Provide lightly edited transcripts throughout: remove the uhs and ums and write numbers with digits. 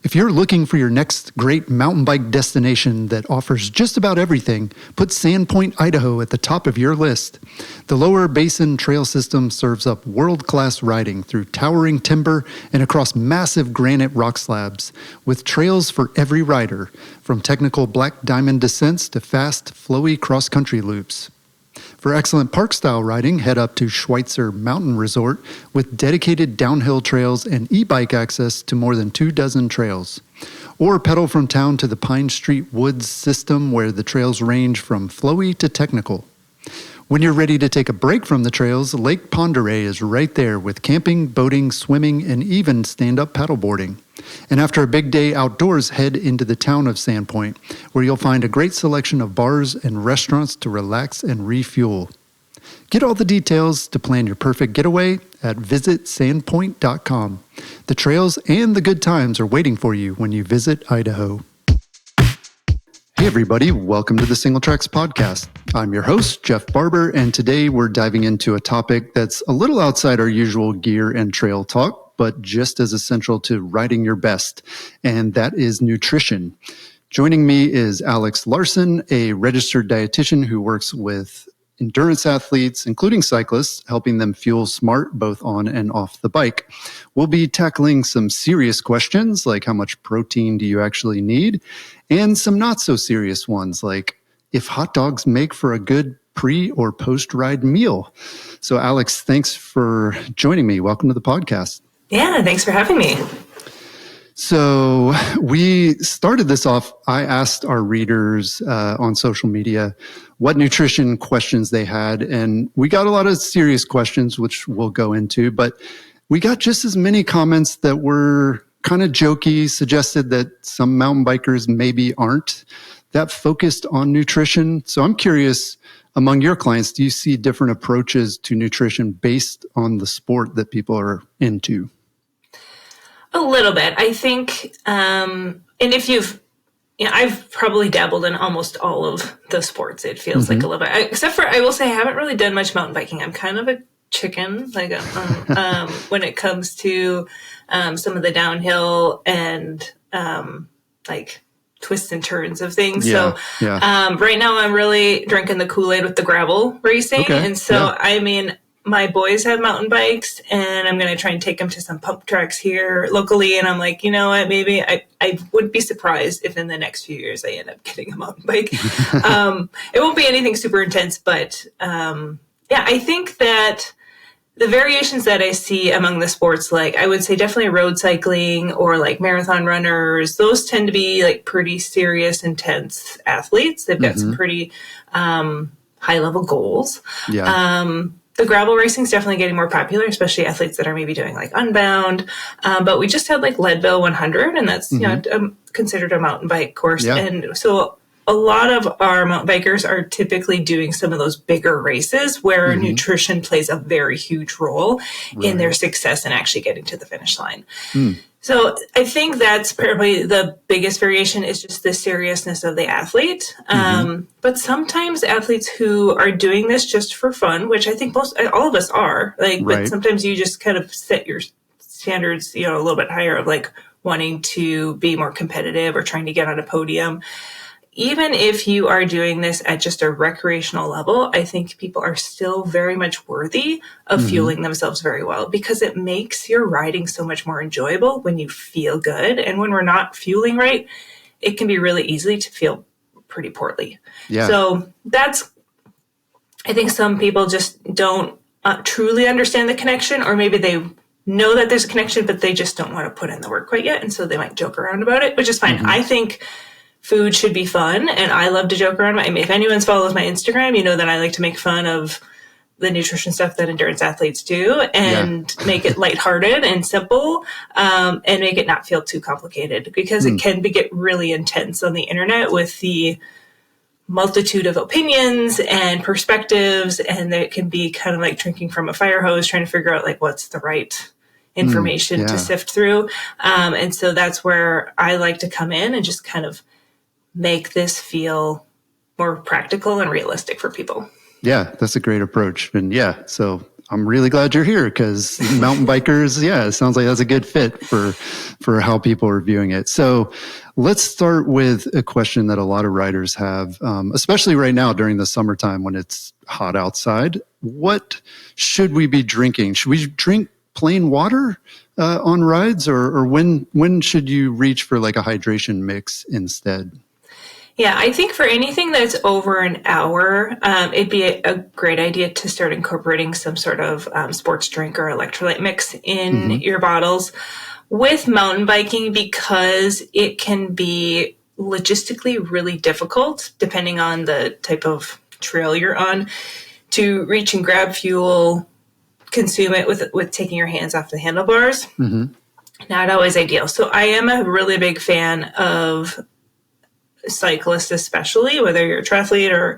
If you're looking for your next great mountain bike destination that offers just about everything, put Sandpoint, Idaho at the top of your list. The Lower Basin Trail System serves up world-class riding through towering timber and across massive granite rock slabs, with trails for every rider, from technical black diamond descents to fast, flowy cross-country loops. For excellent park-style riding, head up to Schweitzer Mountain Resort with dedicated downhill trails and e-bike access to more than 24 trails. Or pedal from town to the Pine Street Woods system where the trails range from flowy to technical. When you're ready to take a break from the trails, Lake Pend Oreille is right there with camping, boating, swimming, and even stand-up paddleboarding. And after a big day outdoors, head into the town of Sandpoint, where you'll find a great selection of bars and restaurants to relax and refuel. Get all the details to plan your perfect getaway at visitsandpoint.com. The trails and the good times are waiting for you when you visit Idaho. Hey everybody, welcome to the Single Tracks Podcast. I'm your host, Jeff Barber, and today we're diving into a topic that's a little outside our usual gear and trail talk, but just as essential to riding your best, and that is nutrition. Joining me is Alex Larson, a registered dietitian who works with endurance athletes, including cyclists, helping them fuel smart both on and off the bike. We'll be tackling some serious questions like how much protein do you actually need, and some not so serious ones like if hot dogs make for a good pre or post-ride meal. So Alex, thanks for joining me. Welcome to the podcast. Yeah, thanks for having me. So we started this off, I asked our readers on social media what nutrition questions they had, and we got a lot of serious questions, which we'll go into, but we got just as many comments that were kind of jokey, suggested that some mountain bikers maybe aren't that focused on nutrition. So I'm curious, among your clients, do you see different approaches to nutrition based on the sport that people are into? A little bit. I think, and if I've probably dabbled in almost all of the sports, it feels like a little bit, except for, I will say I haven't really done much mountain biking. I'm kind of a chicken, like when it comes to some of the downhill and like twists and turns of things. Yeah, so right now I'm really drinking the Kool-Aid with the gravel racing. Okay, and so, I mean, my boys have mountain bikes and I'm going to try and take them to some pump tracks here locally. And I'm like, you know what, maybe I wouldn't be surprised if in the next few years I end up getting a mountain bike. It won't be anything super intense, but I think that the variations that I see among the sports, like I would say definitely road cycling or like marathon runners, those tend to be like pretty serious, intense athletes. They've got some pretty high level goals. Yeah. The gravel racing is definitely getting more popular, especially athletes that are maybe doing like Unbound. But we just had like Leadville 100, and that's considered a mountain bike course. Yeah. And so a lot of our mountain bikers are typically doing some of those bigger races where nutrition plays a very huge role in their success in actually getting to the finish line. So I think that's probably the biggest variation is just the seriousness of the athlete. But sometimes athletes who are doing this just for fun, which I think all of us are, like, but sometimes you just kind of set your standards, a little bit higher of like wanting to be more competitive or trying to get on a podium. Even if you are doing this at just a recreational level, I think people are still very much worthy of fueling themselves very well because it makes your riding so much more enjoyable when you feel good. And when we're not fueling right, it can be really easy to feel pretty poorly. Yeah. So I think some people just don't truly understand the connection, or maybe they know that there's a connection, but they just don't want to put in the work quite yet. And so they might joke around about it, which is fine. I think food should be fun, and I love to joke around. If anyone follows my Instagram, you know that I like to make fun of the nutrition stuff that endurance athletes do and make it lighthearted and simple, and make it not feel too complicated because it can get really intense on the internet with the multitude of opinions and perspectives, and it can be kind of like drinking from a fire hose, trying to figure out like what's the right information to sift through. And so that's where I like to come in and just kind of make this feel more practical and realistic for people. Yeah, that's a great approach. And so I'm really glad you're here because mountain bikers, it sounds like that's a good fit for how people are viewing it. So let's start with a question that a lot of riders have, especially right now during the summertime when it's hot outside. What should we be drinking? Should we drink plain water on rides, or when should you reach for like a hydration mix instead? Yeah, I think for anything that's over an hour, it'd be a great idea to start incorporating some sort of sports drink or electrolyte mix in your bottles. With mountain biking, because it can be logistically really difficult, depending on the type of trail you're on, to reach and grab fuel, consume it with taking your hands off the handlebars. Not always ideal. So I am a really big fan of cyclists, especially whether you're a triathlete or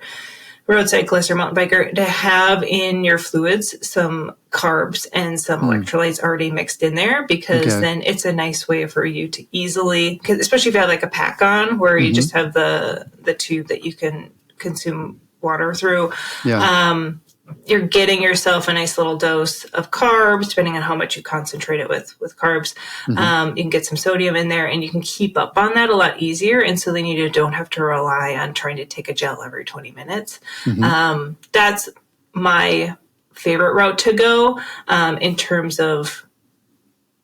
road cyclist or mountain biker, to have in your fluids some carbs and some electrolytes already mixed in there, because then it's a nice way for you to easily, especially if you have like a pack on where you just have the tube that you can consume water through. You're getting yourself a nice little dose of carbs, depending on how much you concentrate it with carbs. You can get some sodium in there, and you can keep up on that a lot easier. And so then you don't have to rely on trying to take a gel every 20 minutes. That's my favorite route to go in terms of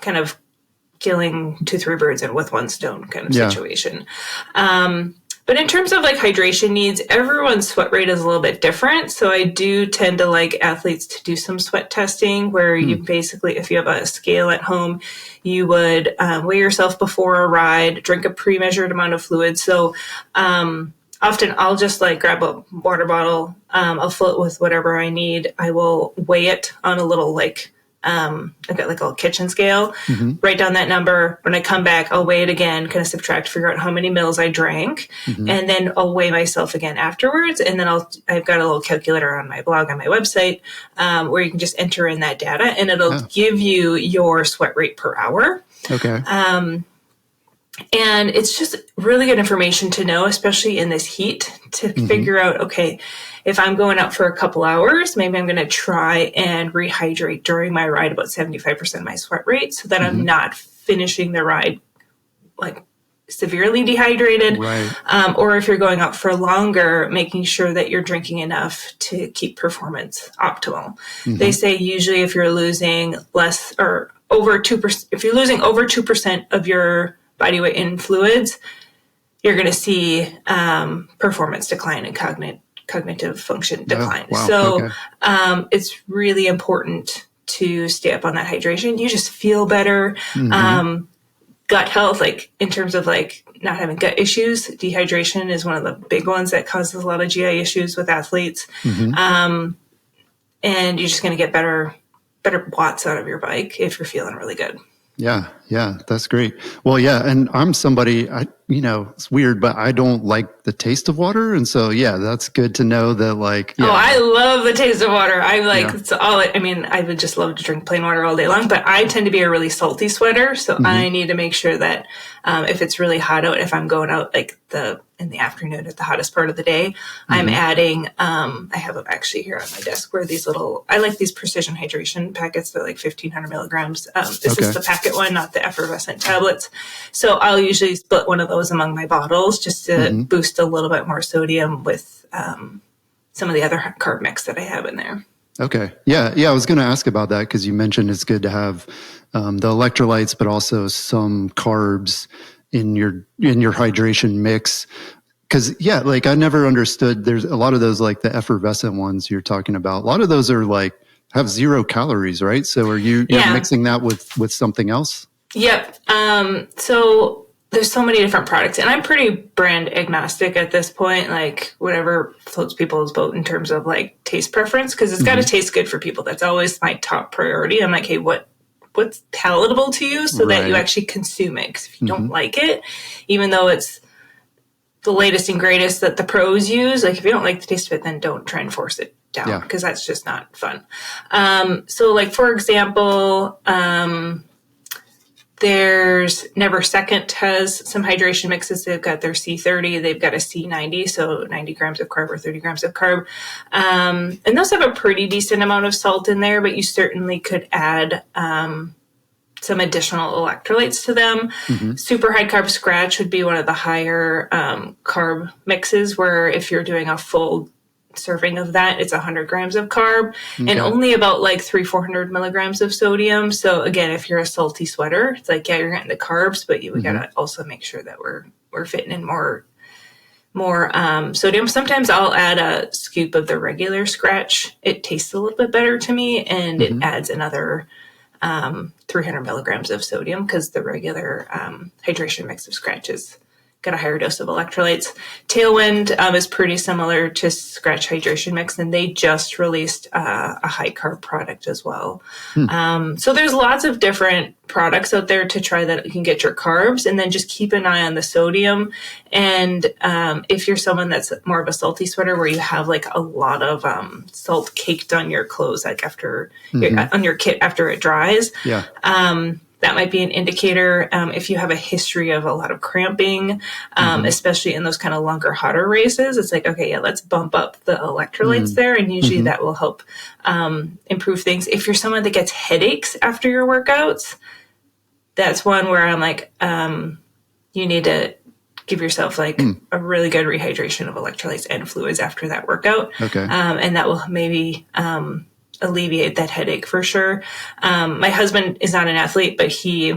kind of killing 2-3 birds with one stone kind of situation. But in terms of like hydration needs, everyone's sweat rate is a little bit different. So I do tend to like athletes to do some sweat testing where you basically, if you have a scale at home, you would weigh yourself before a ride, drink a pre-measured amount of fluid. So often I'll just like grab a water bottle. I'll fill it with whatever I need. I will weigh it on a little like, I've got like a little kitchen scale, write down that number. When I come back, I'll weigh it again, kind of subtract, figure out how many mils I drank, and then I'll weigh myself again afterwards. And then I've got a little calculator on my blog, on my website, where you can just enter in that data, and it'll give you your sweat rate per hour. And it's just really good information to know, especially in this heat, to figure out, okay, if I'm going out for a couple hours, maybe I'm going to try and rehydrate during my ride about 75% of my sweat rate, so that I'm not finishing the ride like severely dehydrated. Or if you're going out for longer, making sure that you're drinking enough to keep performance optimal. They say usually if you're losing less or over 2%, if you're losing over 2% of your body weight in fluids, you're going to see performance decline and cognitive function decline. It's really important to stay up on that hydration. You just feel better. Gut health, like in terms of like not having gut issues, dehydration is one of the big ones that causes a lot of GI issues with athletes. And you're just going to get better watts out of your bike if you're feeling really good. Yeah, that's great. Well, and I'm somebody, it's weird, but I don't like the taste of water. And so, that's good to know that like, Oh, I love the taste of water. I would just love to drink plain water all day long, but I tend to be a really salty sweater. So I need to make sure that if it's really hot out, if I'm going out like in the afternoon at the hottest part of the day, I'm adding, I have them actually here on my desk where I like these precision hydration packets. They're like 1,500 milligrams. This is the packet one, not the effervescent tablets. So I'll usually split one of those among my bottles just to boost a little bit more sodium with some of the other carb mix that I have in there. Okay. Yeah. I was going to ask about that because you mentioned it's good to have the electrolytes, but also some carbs in your hydration mix. Because I never understood. There's a lot of those like the effervescent ones you're talking about. A lot of those are like have 0 calories, right? So are you're mixing that with something else? Yep. So there's so many different products, and I'm pretty brand agnostic at this point, like whatever floats people's boat in terms of like taste preference, because it's got to taste good for people. That's always my top priority. I'm like, hey, what's palatable to you so that you actually consume it? Because if you don't like it, even though it's the latest and greatest that the pros use, like if you don't like the taste of it, then don't try and force it down because that's just not fun. So like, for example, There's Never Second has some hydration mixes. They've got their C30. They've got a C90, so 90 grams of carb or 30 grams of carb. And those have a pretty decent amount of salt in there, but you certainly could add some additional electrolytes to them. Super high carb scratch would be one of the higher carb mixes, where if you're doing a full serving of that, it's 100 grams of carb and only about like 400 milligrams of sodium. So again, if you're a salty sweater, it's like, yeah, you're getting the carbs, but we gotta also make sure that we're fitting in more sodium. Sometimes I'll add a scoop of the regular scratch. It tastes a little bit better to me, and it adds another 300 milligrams of sodium, because the regular hydration mix of scratch is got a higher dose of electrolytes. Tailwind is pretty similar to Scratch Hydration Mix, and they just released a high carb product as well. So there's lots of different products out there to try that you can get your carbs, and then just keep an eye on the sodium. And if you're someone that's more of a salty sweater, where you have like a lot of salt caked on your clothes, like after on your kit after it dries, that might be an indicator. If you have a history of a lot of cramping, especially in those kind of longer, hotter races, it's like, okay, yeah, let's bump up the electrolytes there. And usually that will help improve things. If you're someone that gets headaches after your workouts, that's one where I'm like, you need to give yourself like a really good rehydration of electrolytes and fluids after that workout. And that will maybe alleviate that headache for sure. My husband is not an athlete, but he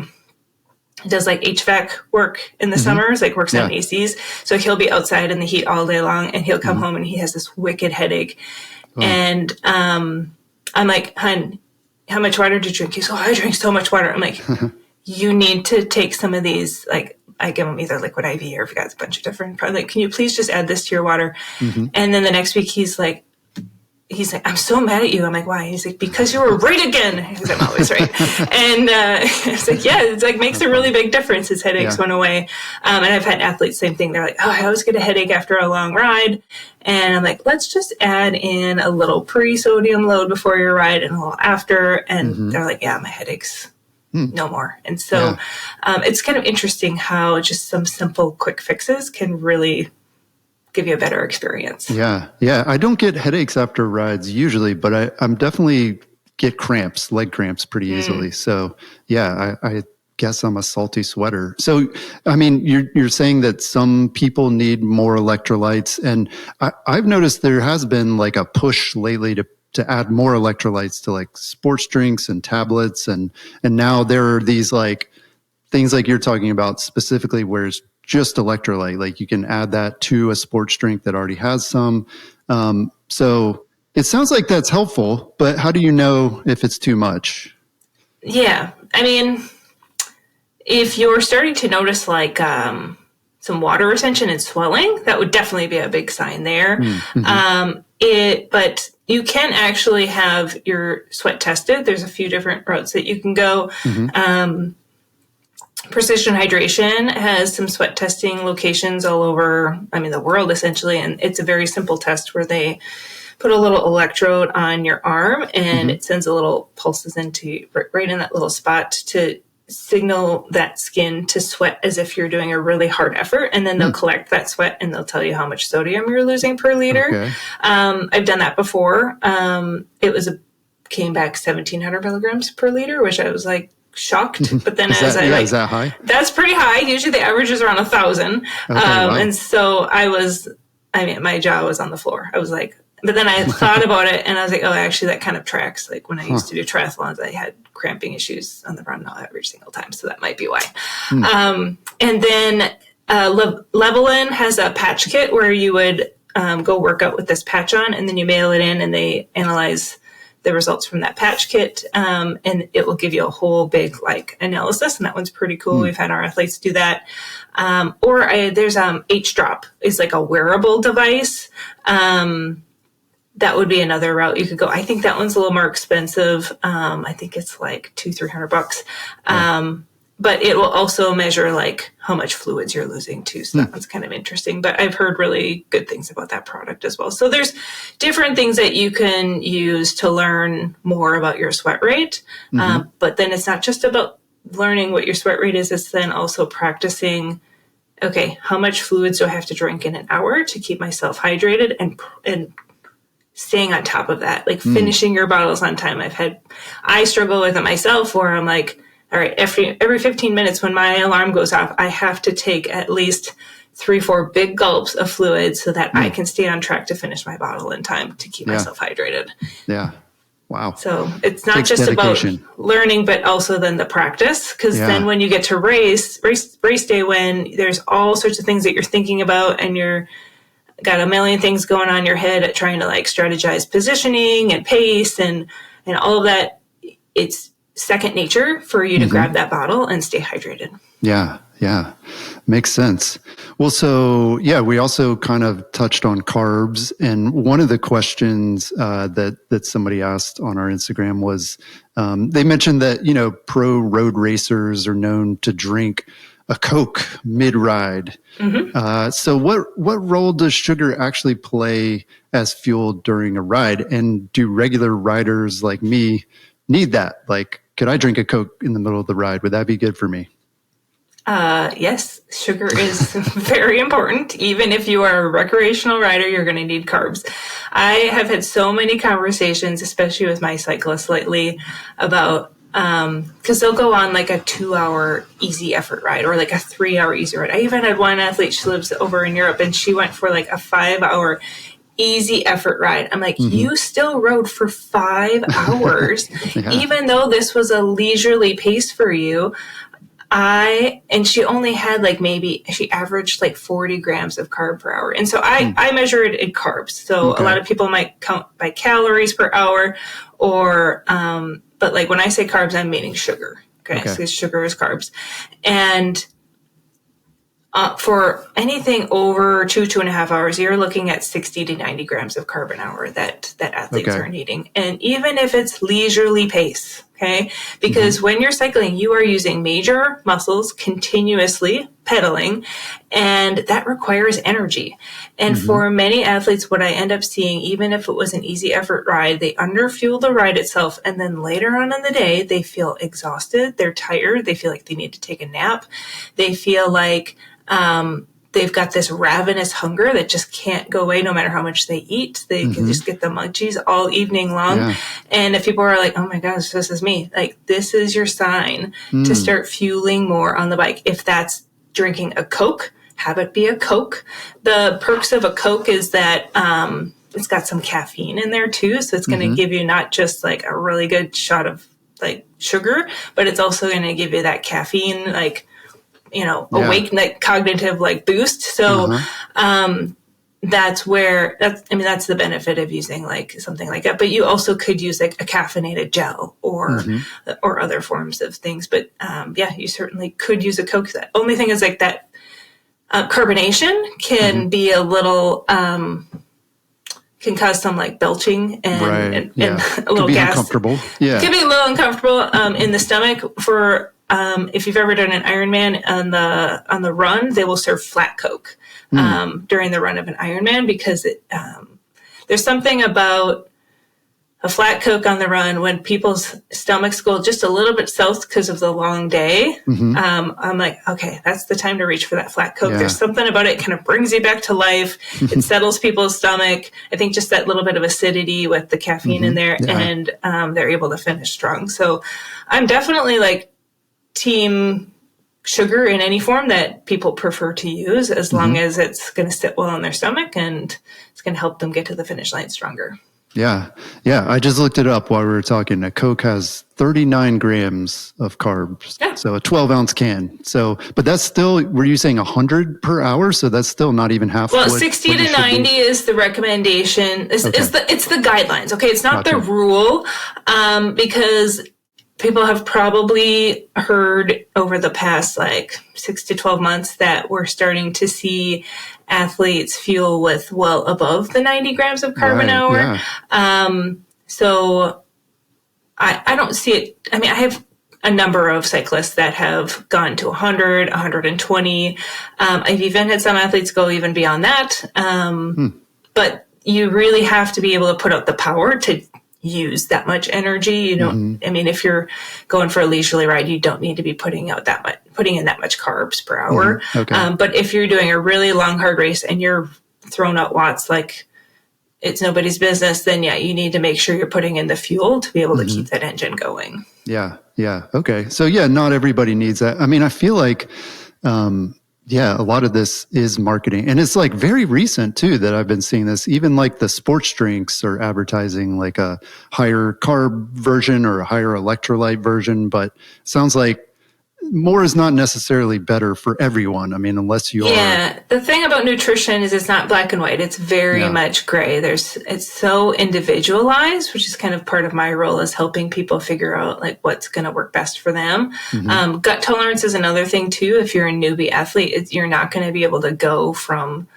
does like HVAC work in the summers, like works on ACs. So he'll be outside in the heat all day long, and he'll come home and he has this wicked headache. And I'm like, hun, how much water did you drink? He's like, I drank so much water. I'm like, you need to take some of these, like, I give him either liquid IV or if you got a bunch of different, like, can you please just add this to your water? And then the next week he's like, I'm so mad at you. I'm like, why? He's like, because you were right again. He's like, I'm always right. And it's like, yeah, it's like makes a really big difference. His headaches went away. And I've had athletes, same thing. They're like, oh, I always get a headache after a long ride. And I'm like, let's just add in a little pre-sodium load before your ride and a little after. And they're like, yeah, my headaches no more. And so it's kind of interesting how just some simple quick fixes can really give you a better experience. Yeah. I don't get headaches after rides usually, but I'm definitely get cramps, leg cramps pretty easily. So yeah, I guess I'm a salty sweater. So, I mean, you're saying that some people need more electrolytes, and I've noticed there has been like a push lately to add more electrolytes to like sports drinks and tablets. And now there are these like things like you're talking about specifically where it's just electrolyte, like you can add that to a sports drink that already has some. So it sounds like that's helpful, but how do you know if it's too much? Yeah. I mean, if you're starting to notice like some water retention and swelling, that would definitely be a big sign there. But you can actually have your sweat tested. There's a few different routes that you can go. Precision Hydration has some sweat testing locations all over, the world essentially. And it's a very simple test where they put a little electrode on your arm and it sends a little pulses into right in that little spot to signal that skin to sweat as if you're doing a really hard effort. And then they'll collect that sweat and they'll tell you how much sodium you're losing per liter. I've done that before. It came back 1,700 milligrams per liter, which I was like, shocked, but then is that high? That's pretty high. Usually the average is around 1,000. Wow. And so my jaw was on the floor. I was like, but then I thought about it and I was like, oh, actually that kind of tracks. Like when I used to do triathlons, I had cramping issues on the run not every single time. So that might be why. And then Levelin has a patch kit where you would go work out with this patch on, and then you mail it in and they analyze the results from that patch kit, and it will give you a whole big analysis, and that one's pretty cool. We've had our athletes do that. There's H-Drop is like a wearable device. That would be another route you could go. I think that one's a little more expensive. I think it's like $200-300. But it will also measure like how much fluids you're losing too. So that one's kind of interesting, but I've heard really good things about that product as well. So there's different things that you can use to learn more about your sweat rate. But then it's not just about learning what your sweat rate is, it's then also practicing, okay, how much fluids do I have to drink in an hour to keep myself hydrated, and staying on top of that, like finishing your bottles on time. I struggle with it myself, where I'm like, all right, every 15 minutes when my alarm goes off, I have to take at least 3-4 big gulps of fluid so that I can stay on track to finish my bottle in time to keep myself hydrated. Yeah. Wow. So it's not just dedication. About learning, but also then the practice. Because then when you get to race day, when there's all sorts of things that you're thinking about, and you're got a million things going on in your head at trying to like strategize positioning and pace and all of that, it's second nature for you to grab that bottle and stay hydrated. Yeah. Yeah. Makes sense. Well, so we also kind of touched on carbs, and one of the questions that somebody asked on our Instagram was, they mentioned that, pro road racers are known to drink a Coke mid-ride. So what role does sugar actually play as fuel during a ride? And do regular riders like me need that? Like, could I drink a Coke in the middle of the ride? Would that be good for me? Yes, sugar is very important. Even if you are a recreational rider, you're going to need carbs. I have had so many conversations, especially with my cyclists lately, about because they'll go on like a 2-hour easy effort ride or like a 3-hour easy ride. I even had one athlete, she lives over in Europe, and she went for like a 5-hour easy effort ride. I'm like, you still rode for 5 hours, even though this was a leisurely pace for you. And she only had she averaged like 40 grams of carb per hour. And so I measure it in carbs. So a lot of people might count by calories per hour but like when I say carbs, I'm meaning sugar. Okay. So sugar is carbs. And for anything over 2.5 hours, you're looking at 60 to 90 grams of carb an hour that athletes are needing. And even if it's leisurely pace, okay, because when you're cycling, you are using major muscles continuously pedaling, and that requires energy. And for many athletes, what I end up seeing, even if it was an easy effort ride, they underfuel the ride itself. And then later on in the day, they feel exhausted. They're tired. They feel like they need to take a nap. They feel like they've got this ravenous hunger that just can't go away no matter how much they eat. They can just get the munchies all evening long. Yeah. And if people are like, oh my gosh, this is me, like this is your sign to start fueling more on the bike. If that's drinking a Coke, have it be a Coke. The perks of a Coke is that it's got some caffeine in there too. So it's going to give you not just like a really good shot of like sugar, but it's also going to give you that caffeine, like, awake, like cognitive like boost. So that's the benefit of using like something like that. But you also could use like a caffeinated gel or other forms of things. But you certainly could use a Coke. The only thing is like that carbonation can be a little can cause some like belching and a little gas. Uncomfortable. Yeah, it can be a little uncomfortable in the stomach. For if you've ever done an Ironman on the run, they will serve flat Coke during the run of an Ironman because there's something about a flat Coke on the run when people's stomachs go just a little bit south because of the long day. I'm like, okay, that's the time to reach for that flat Coke. There's something about it kind of brings you back to life. It settles people's stomach. I think just that little bit of acidity with the caffeine in there, and they're able to finish strong. So I'm definitely like team sugar in any form that people prefer to use, as long as it's going to sit well in their stomach and it's going to help them get to the finish line stronger. Yeah. I just looked it up while we were talking. A Coke has 39 grams of carbs. Yeah. So a 12-ounce can. So, but that's still, were you saying 100 per hour? So that's still not even half. Well, 60 to 90 is the recommendation. It's the guidelines. Okay. It's not the rule, because people have probably heard over the past like 6 to 12 months that we're starting to see athletes fuel with well above the 90 grams of carb an hour. Yeah. So I don't see it. I mean, I have a number of cyclists that have gone to 100, 120. I've even had some athletes go even beyond that. But you really have to be able to put out the power to use that much energy. You don't, I mean, if you're going for a leisurely ride, you don't need to be putting in that much carbs per hour. Okay. But if you're doing a really long, hard race and you're throwing out watts like it's nobody's business, then yeah, you need to make sure you're putting in the fuel to be able to keep that engine going. Yeah. Yeah. Okay. So yeah, not everybody needs that. I mean, I feel like, a lot of this is marketing, and it's like very recent too that I've been seeing this. Even like the sports drinks are advertising like a higher carb version or a higher electrolyte version, but sounds like more is not necessarily better for everyone. I mean, unless you are. Yeah. The thing about nutrition is it's not black and white. It's very much gray. It's so individualized, which is kind of part of my role is helping people figure out like what's going to work best for them. Gut tolerance is another thing too. If you're a newbie athlete, you're not going to be able to go from,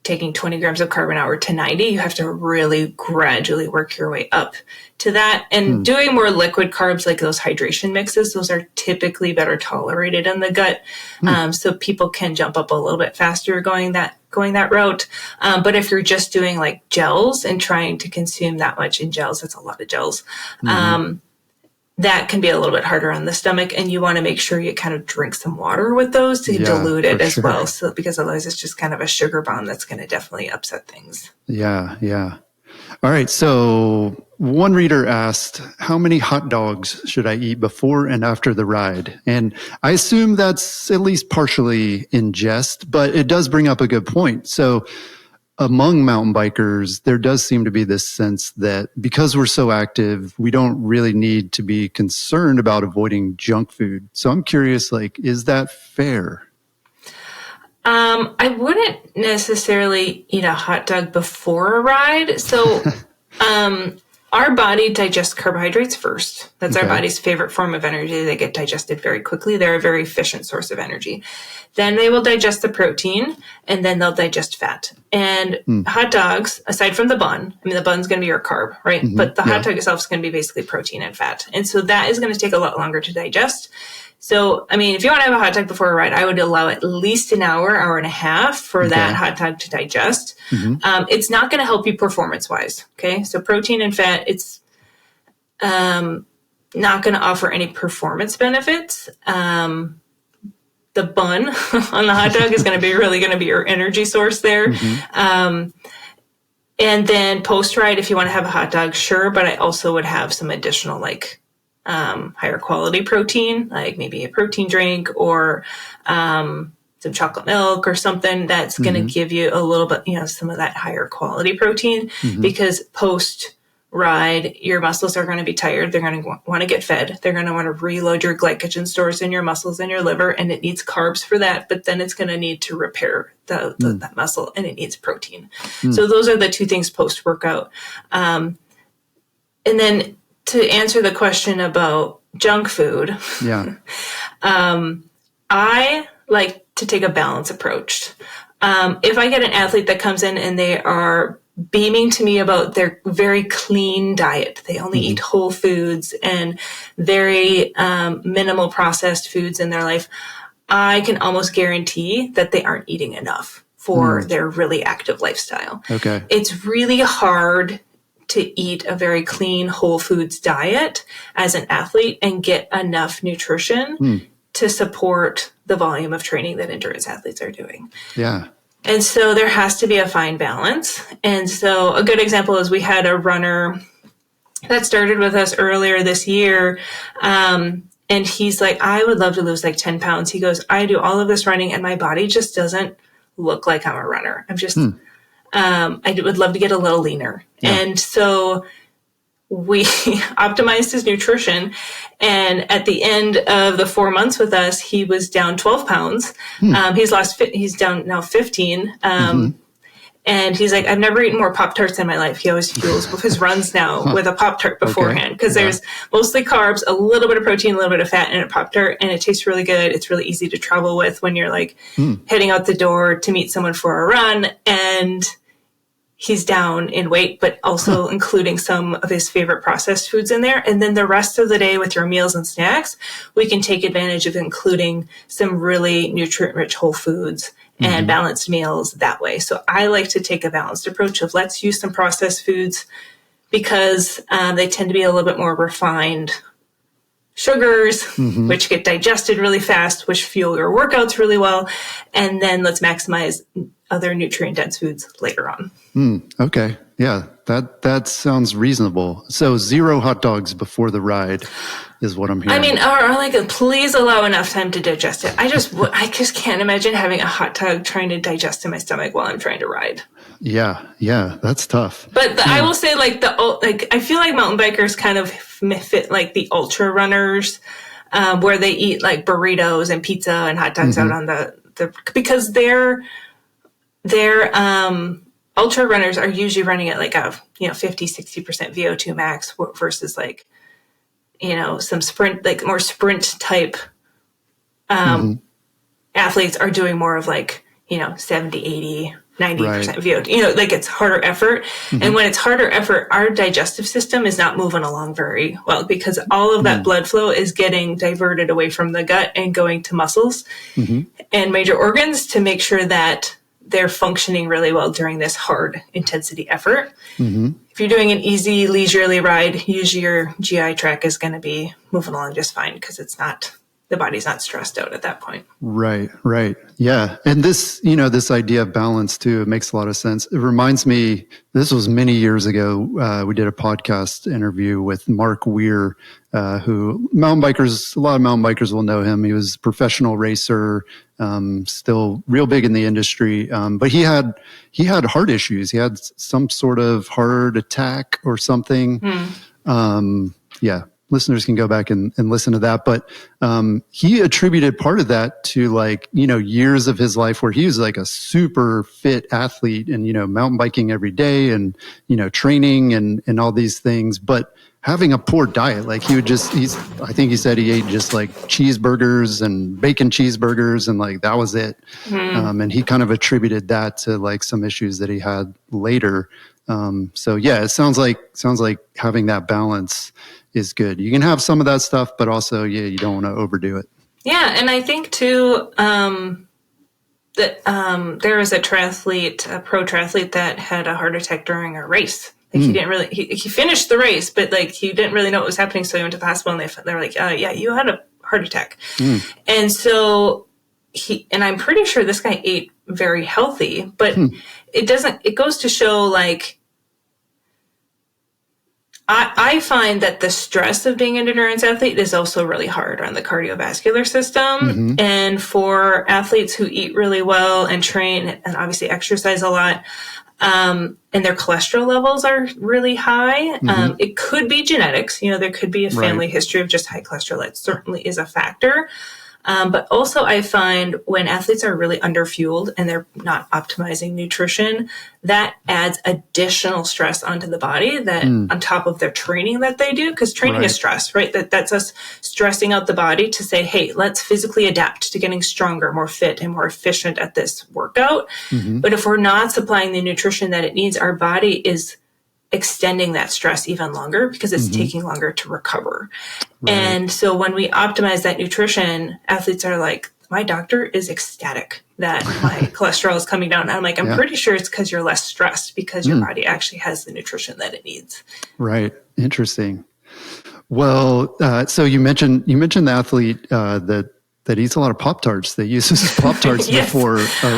taking 20 grams of carb an hour to 90. You have to really gradually work your way up to that. And doing more liquid carbs, like those hydration mixes, those are typically better tolerated in the gut. So people can jump up a little bit faster going that route. But if you're just doing like gels and trying to consume that much in gels, that's a lot of gels. That can be a little bit harder on the stomach, and you want to make sure you kind of drink some water with those to dilute it as well. So because otherwise it's just kind of a sugar bomb that's going to definitely upset things. Yeah. Yeah. All right. So one reader asked, how many hot dogs should I eat before and after the ride? And I assume that's at least partially in jest, but it does bring up a good point. So among mountain bikers, there does seem to be this sense that because we're so active, we don't really need to be concerned about avoiding junk food. So I'm curious, like, is that fair? I wouldn't necessarily eat a hot dog before a ride. So our body digests carbohydrates first. That's our body's favorite form of energy. They get digested very quickly. They're a very efficient source of energy. Then they will digest the protein, and then they'll digest fat. And hot dogs, aside from the bun, I mean, the bun's going to be your carb, right? But the hot dog itself is going to be basically protein and fat. And so that is going to take a lot longer to digest. So, I mean, if you want to have a hot dog before a ride, I would allow at least an hour and a half for that hot dog to digest. It's not going to help you performance-wise, okay? So protein and fat, it's not going to offer any performance benefits. The bun on the hot dog is going to be your energy source there. And then post-ride, if you want to have a hot dog, sure, but I also would have some additional, like, higher quality protein, like maybe a protein drink or some chocolate milk or something that's going to give you a little bit, some of that higher quality protein because post-ride, your muscles are going to be tired. They're going to want to get fed. They're going to want to reload your glycogen stores in your muscles and your liver, and it needs carbs for that, but then it's going to need to repair that muscle, and it needs protein. So those are the two things post-workout. And then to answer the question about junk food, I like to take a balanced approach. If I get an athlete that comes in and they are beaming to me about their very clean diet, they only eat whole foods and very minimal processed foods in their life, I can almost guarantee that they aren't eating enough for their really active lifestyle. Okay. It's really hard to eat a very clean whole foods diet as an athlete and get enough nutrition to support the volume of training that endurance athletes are doing. Yeah. And so there has to be a fine balance. And so a good example is we had a runner that started with us earlier this year. And he's like, I would love to lose like 10 pounds. He goes, I do all of this running and my body just doesn't look like I'm a runner. I'm just, I would love to get a little leaner. Yeah. And so we optimized his nutrition. And at the end of the 4 months with us, he was down 12 pounds. He's down now 15. And he's like, I've never eaten more Pop-Tarts in my life. He always fuels his runs now with a Pop-Tart beforehand because there's mostly carbs, a little bit of protein, a little bit of fat in a Pop-Tart, and it tastes really good. It's really easy to travel with when you're like heading out the door to meet someone for a run. And he's down in weight, but also including some of his favorite processed foods in there. And then the rest of the day with your meals and snacks, we can take advantage of including some really nutrient-rich whole foods and balanced meals that way. So I like to take a balanced approach of let's use some processed foods because they tend to be a little bit more refined sugars, which get digested really fast, which fuel your workouts really well. And then let's maximize other nutrient-dense foods later on. Okay. Yeah, that sounds reasonable. So 0 hot dogs before the ride is what I'm hearing. I mean, or like, please allow enough time to digest it. I just can't imagine having a hot dog trying to digest in my stomach while I'm trying to ride. Yeah, that's tough. But I will say, like, I feel like mountain bikers kind of fit like the ultra runners, where they eat like burritos and pizza and hot dogs out on the because they're ultra runners are usually running at like a 50-60% VO2 max versus like some sprint, like more sprint type athletes are doing more of like 70-80 90% VO2, like it's harder effort. And when it's harder effort, our digestive system is not moving along very well because all of that blood flow is getting diverted away from the gut and going to muscles and major organs to make sure that they're functioning really well during this hard intensity effort. If you're doing an easy leisurely ride, usually your GI tract is going to be moving along just fine because the body's not stressed out at that point. Right. Yeah. And this, this idea of balance too, it makes a lot of sense. It reminds me, this was many years ago. We did a podcast interview with Mark Weir, who a lot of mountain bikers will know him. He was a professional racer, still real big in the industry. But he had heart issues. He had some sort of heart attack or something. Listeners can go back and listen to that. But he attributed part of that to years of his life where he was like a super fit athlete and, mountain biking every day and, training and all these things. But having a poor diet, like I think he said he ate just like cheeseburgers and bacon cheeseburgers and like that was it. And he kind of attributed that to like some issues that he had later. It sounds like having that balance is good. You can have some of that stuff, but also, you don't want to overdo it. Yeah. And I think too, that there was a pro triathlete that had a heart attack during a race. Like he didn't really, he finished the race, but like he didn't really know what was happening. So he went to the hospital and they were like, you had a heart attack. And so and I'm pretty sure this guy ate very healthy, but it goes to show like, I find that the stress of being an endurance athlete is also really hard on the cardiovascular system. And for athletes who eat really well and train and obviously exercise a lot, and their cholesterol levels are really high, it could be genetics. There could be a family history of just high cholesterol. That certainly is a factor. But also I find when athletes are really underfueled and they're not optimizing nutrition, that adds additional stress onto the body that on top of their training that they do, because training is stress, right? That's us stressing out the body to say, hey, let's physically adapt to getting stronger, more fit and more efficient at this workout. But if we're not supplying the nutrition that it needs, our body is extending that stress even longer because it's taking longer to recover. And so when we optimize that nutrition, athletes are like, my doctor is ecstatic that my cholesterol is coming down. And I'm like, I'm pretty sure it's because you're less stressed because your body actually has the nutrition that it needs. Right. Interesting. Well, so you mentioned the athlete that eats a lot of Pop-Tarts. That uses Pop-Tarts before.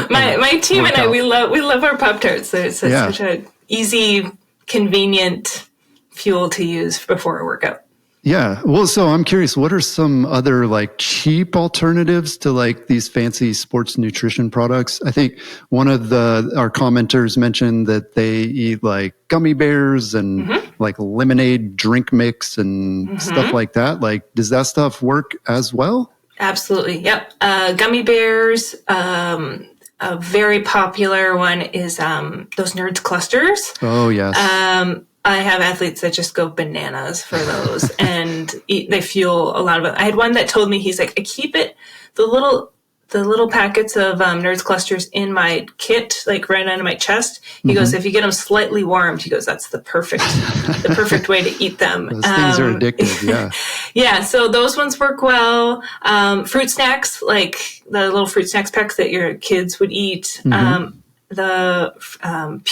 My team workout. And I, we love our Pop-Tarts. So it's such a easy, convenient fuel to use before a workout. Yeah. Well, so I'm curious, what are some other like cheap alternatives to like these fancy sports nutrition products? I think one of our commenters mentioned that they eat like gummy bears and like lemonade drink mix and stuff like that. Like, does that stuff work as well? Absolutely. Yep. Gummy bears, a very popular one is those Nerds clusters. Oh, yes. I have athletes that just go bananas for those and they fuel a lot of it. I had one that told me, he's like, I keep the little packets of Nerds clusters in my kit, like right under my chest. He goes, if you get them slightly warmed, he goes, that's the perfect way to eat them. Those things are addictive, yeah. Yeah, so those ones work well. Fruit snacks, like the little fruit snacks packs that your kids would eat. fruit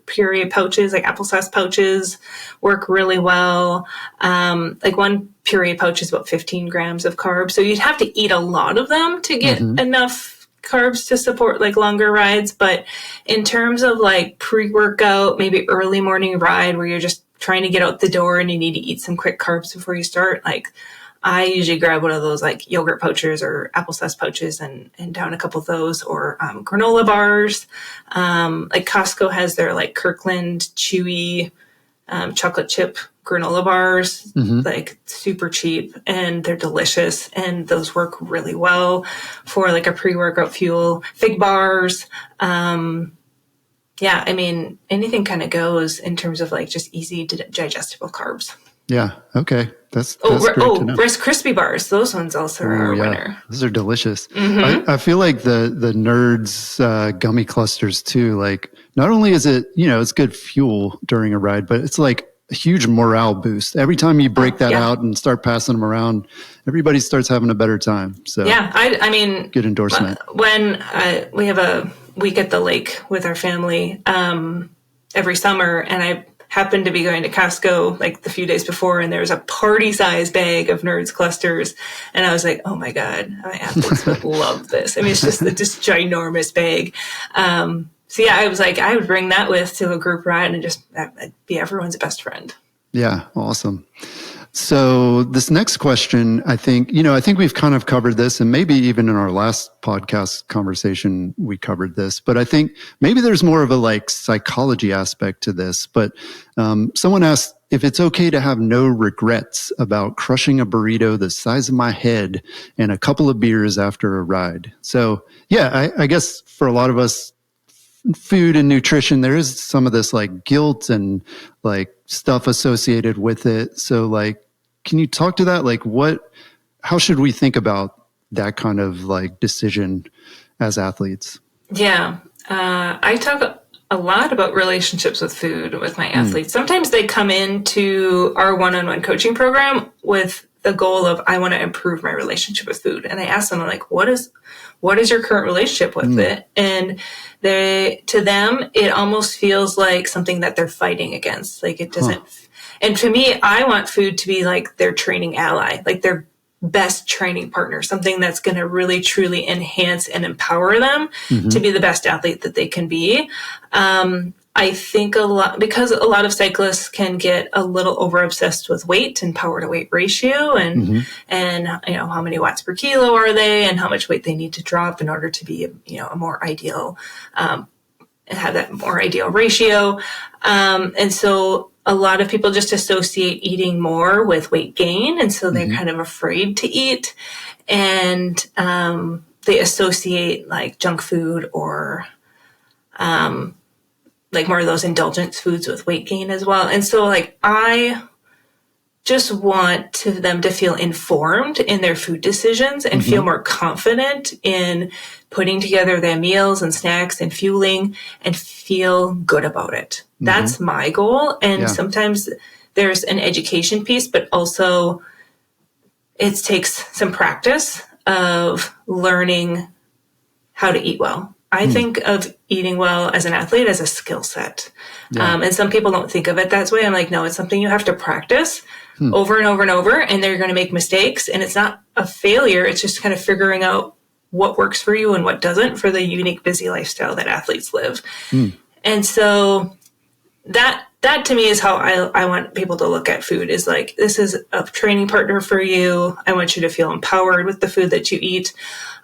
puree pouches, like applesauce pouches, work really well. Like one puree pouch is about 15 grams of carbs. So you'd have to eat a lot of them to get enough carbs to support like longer rides. But in terms of like pre-workout, maybe early morning ride where you're just trying to get out the door and you need to eat some quick carbs before you start, like I usually grab one of those like yogurt pouches or applesauce pouches and down a couple of those, or granola bars. Like Costco has their like Kirkland chewy chocolate chip granola bars, like super cheap, and they're delicious, and those work really well for like a pre-workout fuel. Fig bars. Yeah, I mean, anything kind of goes in terms of like just easy digestible carbs. Yeah. Okay. That's great to know. Rice Krispie bars. Those ones also are a winner. Those are delicious. I feel like the Nerds gummy clusters too. Like not only is it, it's good fuel during a ride, but it's like a huge morale boost. Every time you break that out and start passing them around, everybody starts having a better time. So yeah, I mean, good endorsement. When we have a week at the lake with our family every summer, and I happened to be going to Costco like the few days before, and there was a party-sized bag of Nerds clusters, and I was like, "Oh my god, my athletes would love this." I mean, it's just this ginormous bag. So yeah, I was like, I would bring that with to a group ride, and just I'd be everyone's best friend. Yeah, awesome. So this next question, I think we've kind of covered this, and maybe even in our last podcast conversation, we covered this, but I think maybe there's more of a like psychology aspect to this. But someone asked if it's okay to have no regrets about crushing a burrito the size of my head and a couple of beers after a ride. So yeah, I guess for a lot of us, food and nutrition, there is some of this like guilt and like stuff associated with it. So like, can you talk to that? Like how should we think about that kind of like decision as athletes? Yeah. I talk a lot about relationships with food with my athletes. Sometimes they come into our one-on-one coaching program with the goal of, I want to improve my relationship with food. And I ask them, like, what is your current relationship with it? And to them, it almost feels like something that they're fighting against. Like it doesn't. And to me, I want food to be like their training ally, like their best training partner, something that's going to really truly enhance and empower them to be the best athlete that they can be. I think because a lot of cyclists can get a little over obsessed with weight and power to weight ratio and how many watts per kilo are they and how much weight they need to drop in order to be, a more ideal, have that more ideal ratio. And so a lot of people just associate eating more with weight gain. And so they're kind of afraid to eat, and they associate like junk food or, like more of those indulgence foods with weight gain as well. And so like, I just want them to feel informed in their food decisions and feel more confident in putting together their meals and snacks and fueling and feel good about it. That's my goal. And sometimes there's an education piece, but also it takes some practice of learning how to eat well. I think of eating well as an athlete as a skill set. And some people don't think of it that way. I'm like, no, it's something you have to practice over and over and over, and they're going to make mistakes. And it's not a failure. It's just kind of figuring out what works for you and what doesn't for the unique, busy lifestyle that athletes live. And so that to me is how I want people to look at food, is like, this is a training partner for you. I want you to feel empowered with the food that you eat.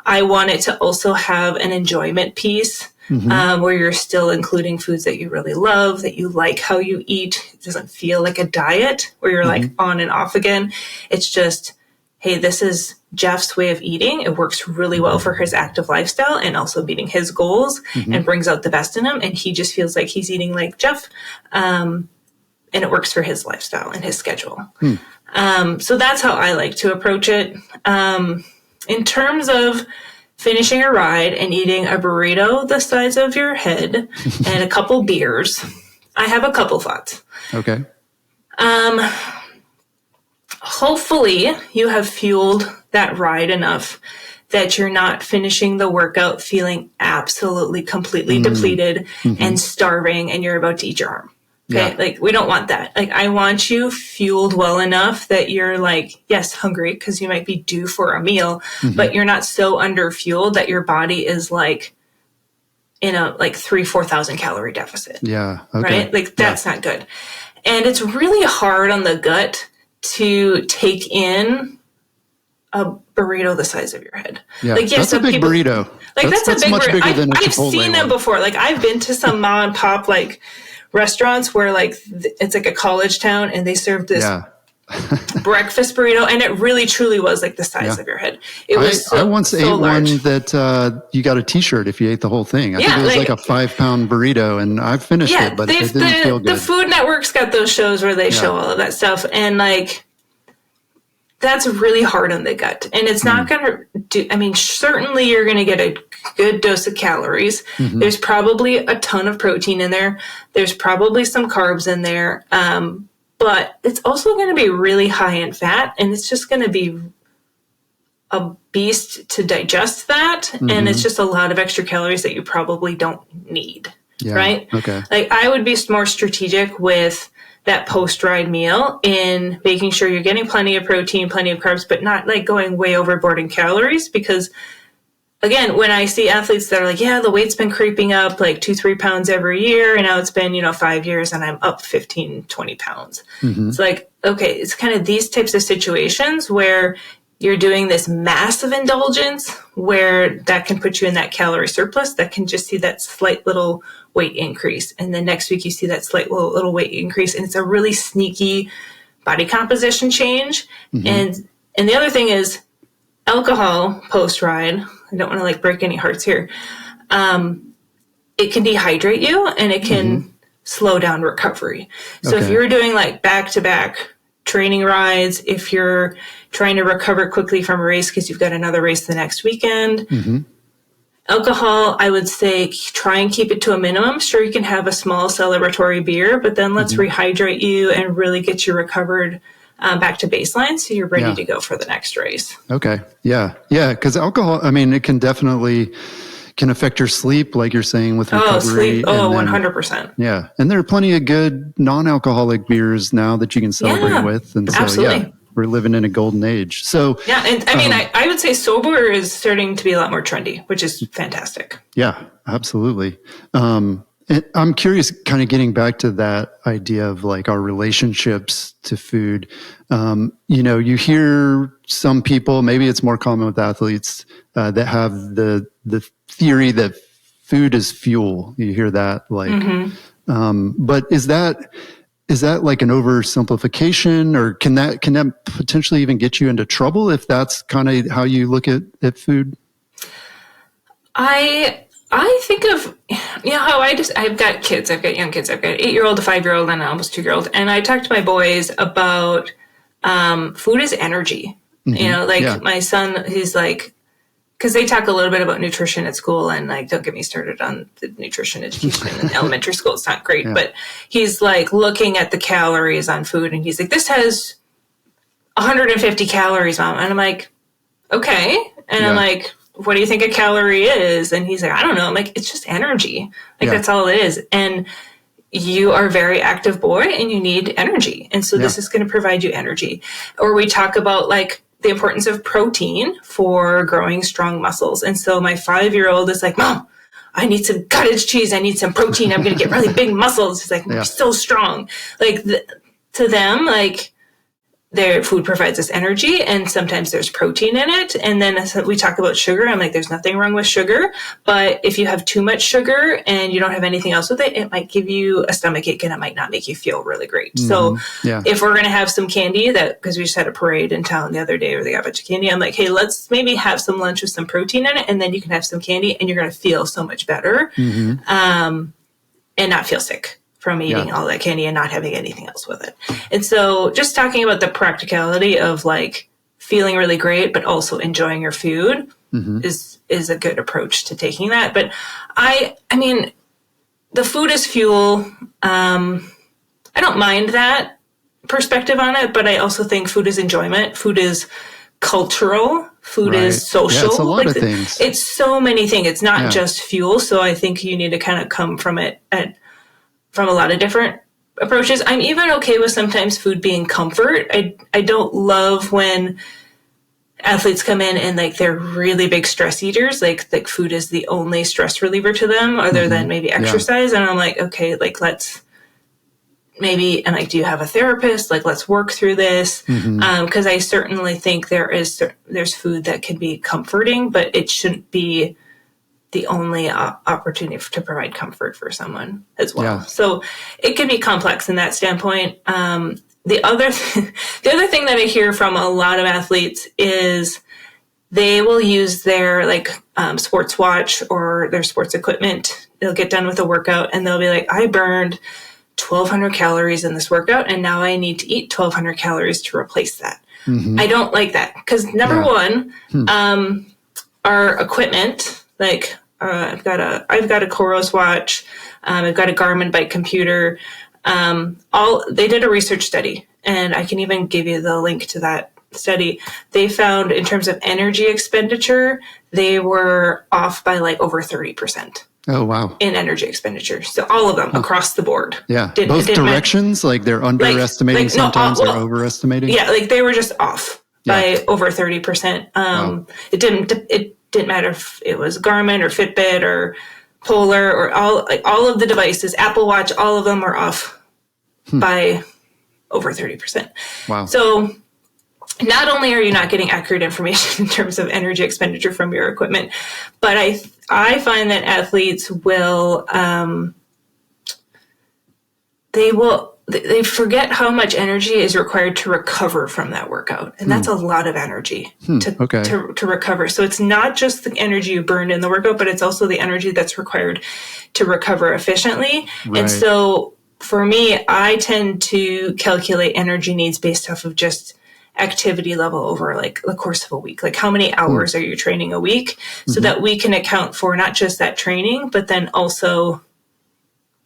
I want it to also have an enjoyment piece where you're still including foods that you really love, that you like how you eat. It doesn't feel like a diet where you're like on and off again. It's just, hey, this is Jeff's way of eating. It works really well for his active lifestyle and also meeting his goals and brings out the best in him. And he just feels like he's eating like Jeff. And it works for his lifestyle and his schedule. So that's how I like to approach it. In terms of finishing a ride and eating a burrito the size of your head and a couple beers, I have a couple thoughts. Okay. Hopefully you have fueled that ride enough that you're not finishing the workout feeling absolutely completely depleted and starving and you're about to eat your arm. Okay. Yeah. Like, we don't want that. Like, I want you fueled well enough that you're like, yes, hungry because you might be due for a meal, but you're not so under fueled that your body is like in a like 4,000 calorie deficit. Yeah. Okay. Right. Like, that's not good. And it's really hard on the gut to take in a burrito the size of your head. Yeah. Like, yes, that's a big burrito. Like, that's a big much burrito. Bigger than a I've seen them before. Like, I've been to some mom and pop like restaurants where like it's like a college town and they served this breakfast burrito, and it really truly was like the size of your head. It was I once ate large. One that you got a t-shirt if you ate the whole thing. I think it was like a 5-pound burrito, and I finished it, but it didn't feel good. The Food Network's got those shows where they show all of that stuff, and like that's really hard on the gut. And it's not going to do, I mean, certainly you're going to get a good dose of calories. There's probably a ton of protein in there. There's probably some carbs in there. But it's also going to be really high in fat, and it's just going to be a beast to digest that. And it's just a lot of extra calories that you probably don't need. Yeah. Right? Okay. Like, I would be more strategic with that post-ride meal in making sure you're getting plenty of protein, plenty of carbs, but not like going way overboard in calories. Because again, when I see athletes that are like, yeah, the weight's been creeping up like 2-3 pounds every year, and now it's been, 5 years and I'm up 15, 20 pounds. It's like, okay, it's kind of these types of situations where you're doing this massive indulgence where that can put you in that calorie surplus, that can just see that slight little weight increase. And then next week you see that slight little weight increase. And it's a really sneaky body composition change. And the other thing is alcohol post-ride. I don't want to like break any hearts here. It can dehydrate you, and it can slow down recovery. So if you're doing like back-to-back training rides, if you're trying to recover quickly from a race because you've got another race the next weekend, alcohol, I would say try and keep it to a minimum. Sure, you can have a small celebratory beer, but then let's rehydrate you and really get you recovered back to baseline so you're ready to go for the next race. Okay. Yeah. Yeah. Because alcohol, I mean, it can definitely affect your sleep, like you're saying, with recovery. Sleep. 100%. Yeah. And there are plenty of good non-alcoholic beers now that you can celebrate with. And so, absolutely. We're living in a golden age. So, yeah. And I mean, I would say sober is starting to be a lot more trendy, which is fantastic. Yeah, absolutely. And I'm curious, kind of getting back to that idea of like our relationships to food. You hear some people, maybe it's more common with athletes, that have the theory that food is fuel. You hear that, like, but is that like an oversimplification, or can that potentially even get you into trouble if that's kind of how you look at food? I think of, how I've got kids, I've got young kids, I've got an 8-year-old, a 5-year-old, and an almost 2-year-old. And I talk to my boys about food is energy. My son, he's like, because they talk a little bit about nutrition at school, and like, don't get me started on the nutrition education in elementary school. It's not great, but he's like looking at the calories on food, and he's like, this has 150 calories, Mom. And I'm like, okay. And I'm like, what do you think a calorie is? And he's like, I don't know. I'm like, it's just energy. Like, that's all it is. And you are a very active boy and you need energy. And so this is going to provide you energy. Or we talk about like the importance of protein for growing strong muscles. And so my 5-year-old is like, Mom, I need some cottage cheese. I need some protein. I'm going to get really big muscles. He's like, I'm so strong. Like to them, like, their food provides us energy, and sometimes there's protein in it. And then we talk about sugar. I'm like, there's nothing wrong with sugar, but if you have too much sugar and you don't have anything else with it, it might give you a stomach ache and it might not make you feel really great. So if we're going to have some candy, because we just had a parade in town the other day where they got a bunch of candy, I'm like, hey, let's maybe have some lunch with some protein in it, and then you can have some candy and you're going to feel so much better and not feel sick from eating all that candy and not having anything else with it. And so just talking about the practicality of like feeling really great, but also enjoying your food is a good approach to taking that. But I mean, the food is fuel. I don't mind that perspective on it, but I also think food is enjoyment. Food is cultural. food is social. Yeah, it's a lot of things. It's so many things. It's not just fuel. So I think you need to kind of come from it from a lot of different approaches. I'm even okay with sometimes food being comfort. I don't love when athletes come in and like they're really big stress eaters. Like food is the only stress reliever to them other than maybe exercise. And I'm like, okay, like let's maybe, and like, do you have a therapist? Like, let's work through this. Cause I certainly think there's food that can be comforting, but it shouldn't be the only opportunity to provide comfort for someone as well. Yeah. So it can be complex in that standpoint. The other thing that I hear from a lot of athletes is they will use their sports watch or their sports equipment. They'll get done with a workout and they'll be like, I burned 1,200 calories in this workout and now I need to eat 1,200 calories to replace that. I don't like that because number one, our equipment, I've got a Coros watch, I've got a Garmin bike computer. They did a research study, and I can even give you the link to that study. They found in terms of energy expenditure, they were off by over 30%. Oh, wow. In energy expenditure. So all of them across the board. Yeah. Both directions, they're underestimating sometimes or overestimating. Yeah. They were just off by over 30%. Wow. It didn't matter if it was Garmin or Fitbit or Polar or all of the devices, Apple Watch, all of them were off by over 30%. Wow. So not only are you not getting accurate information in terms of energy expenditure from your equipment, but I find that athletes will, they forget how much energy is required to recover from that workout. And that's a lot of energy to recover. So it's not just the energy you burned in the workout, but it's also the energy that's required to recover efficiently. Right. And so for me, I tend to calculate energy needs based off of just activity level over the course of a week. How many hours are you training a week so that we can account for not just that training, but then also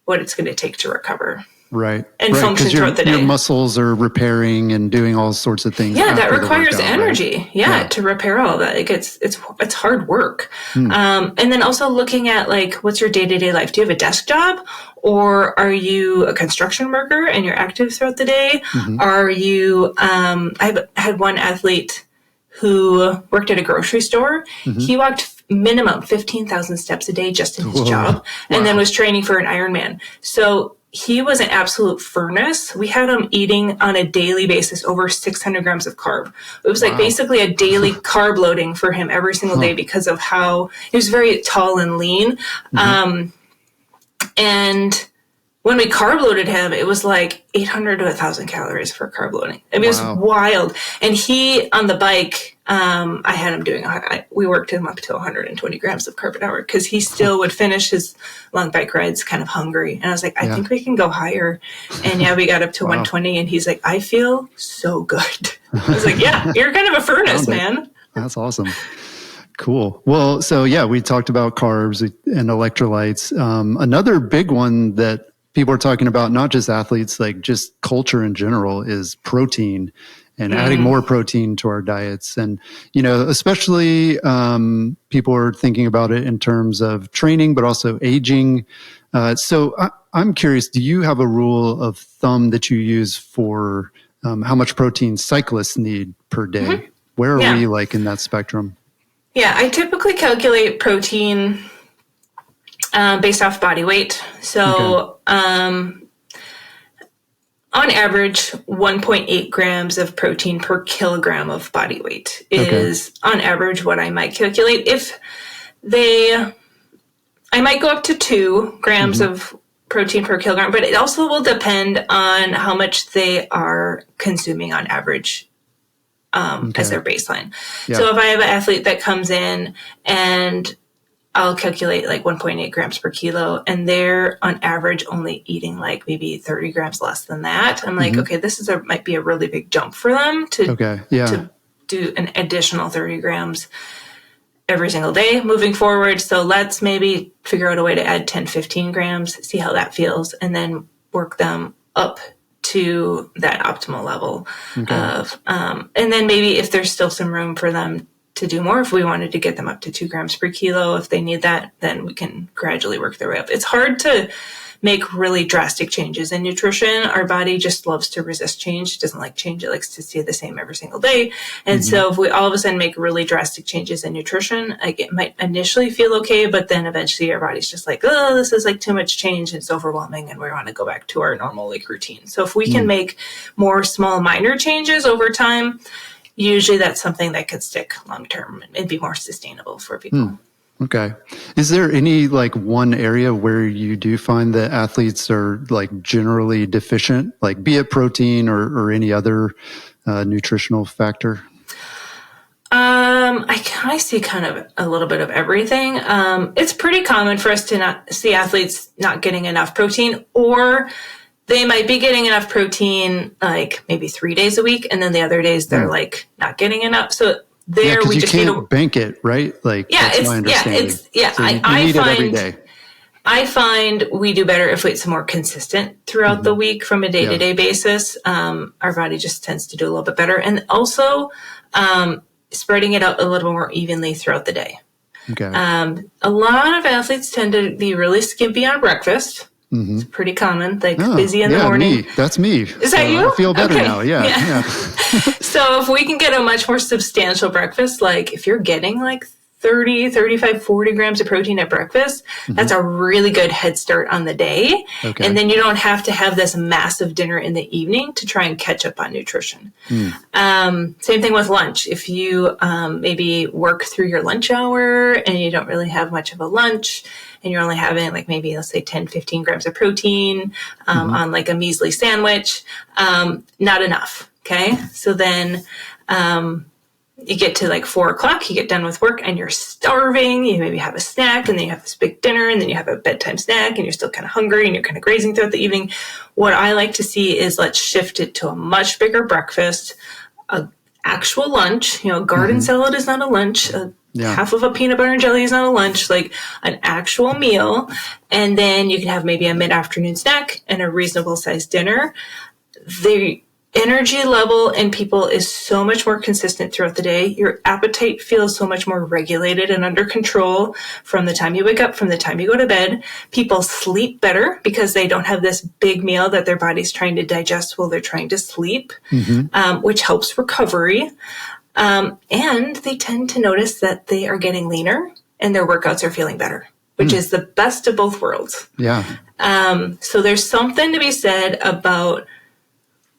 what it's going to take to recover. Right. And function throughout the day. Your muscles are repairing and doing all sorts of things. Yeah, that requires energy. Right? Yeah, to repair all that. It's hard work. And then also looking at what's your day-to-day life? Do you have a desk job? Or are you a construction worker and you're active throughout the day? Are you, I've had one athlete who worked at a grocery store. He walked minimum 15,000 steps a day just in his job and then was training for an Ironman. So he was an absolute furnace. We had him eating on a daily basis over 600 grams of carb. It was basically a daily carb loading for him every single day because of how he was very tall and lean. And when we carb loaded him, it was 800 to 1,000 calories for carb loading. I mean, it was wild. And he, on the bike, I had him doing, we worked him up to 120 grams of carb an hour because he still would finish his long bike rides kind of hungry. And I was like, I think we can go higher. And we got up to 120 and he's like, I feel so good. I was like, yeah, you're kind of a furnace, man. That's awesome. Cool. Well, so we talked about carbs and electrolytes. Another big one that people are talking about, not just athletes, just culture in general, is protein and adding more protein to our diets. And, especially people are thinking about it in terms of training, but also aging. So I'm curious, do you have a rule of thumb that you use for how much protein cyclists need per day? Where are we in that spectrum? Yeah, I typically calculate protein based off body weight. So on average, 1.8 grams of protein per kilogram of body weight is on average what I might calculate. I might go up to 2 grams of protein per kilogram, but it also will depend on how much they are consuming on average as their baseline. Yeah. So if I have an athlete that comes in and I'll calculate 1.8 grams per kilo and they're on average only eating maybe 30 grams less than that. I'm okay, this might be a really big jump for them to do an additional 30 grams every single day moving forward. So let's maybe figure out a way to add 10, 15 grams, see how that feels, and then work them up to that optimal level of, and then maybe if there's still some room for them to do more. If we wanted to get them up to 2 grams per kilo, if they need that, then we can gradually work their way up. It's hard to make really drastic changes in nutrition. Our body just loves to resist change. It doesn't like change. It likes to stay the same every single day. And so if we all of a sudden make really drastic changes in nutrition, like it might initially feel okay, but then eventually our body's just like, oh, this is like too much change. It's overwhelming. And we want to go back to our normal like routine. So if we can make more small, minor changes over time, usually that's something that could stick long term and be more sustainable for people. Okay. Is there any like one area where you do find that athletes are like generally deficient, like be it protein or any other nutritional factor? I see kind of a little bit of everything. It's pretty common for us to not see athletes not getting enough protein, or they might be getting enough protein like maybe 3 days a week, and then the other days they're like not getting enough. So there we just can't bank it, right? Like that's my understanding. So you need it every day. I find we do better if it's more consistent throughout the week from a day-to-day basis. Our body just tends to do a little bit better, and also spreading it out a little more evenly throughout the day. Okay. A lot of athletes tend to be really skimpy on breakfast. It's pretty common, like busy in the morning. That's me. Is that you? I feel better now. Yeah. So if we can get a much more substantial breakfast, like if you're getting like 30, 35, 40 grams of protein at breakfast, that's a really good head start on the day. Okay. And then you don't have to have this massive dinner in the evening to try and catch up on nutrition. Same thing with lunch. If you maybe work through your lunch hour and you don't really have much of a lunch, and you're only having like maybe, let's say 10, 15 grams of protein on like a measly sandwich, not enough. Okay. So then you get to like 4 o'clock, you get done with work and you're starving. You maybe have a snack and then you have this big dinner and then you have a bedtime snack and you're still kind of hungry and you're kind of grazing throughout the evening. What I like to see is let's shift it to a much bigger breakfast, a actual lunch. Garden salad is not a lunch. Half of a peanut butter and jelly is not a lunch, like an actual meal. And then you can have maybe a mid-afternoon snack and a reasonable sized dinner. The energy level in people is so much more consistent throughout the day. Your appetite feels so much more regulated and under control from the time you wake up, from the time you go to bed. People sleep better because they don't have this big meal that their body's trying to digest while they're trying to sleep, which helps recovery. And they tend to notice that they are getting leaner and their workouts are feeling better, which is the best of both worlds. Yeah. So there's something to be said about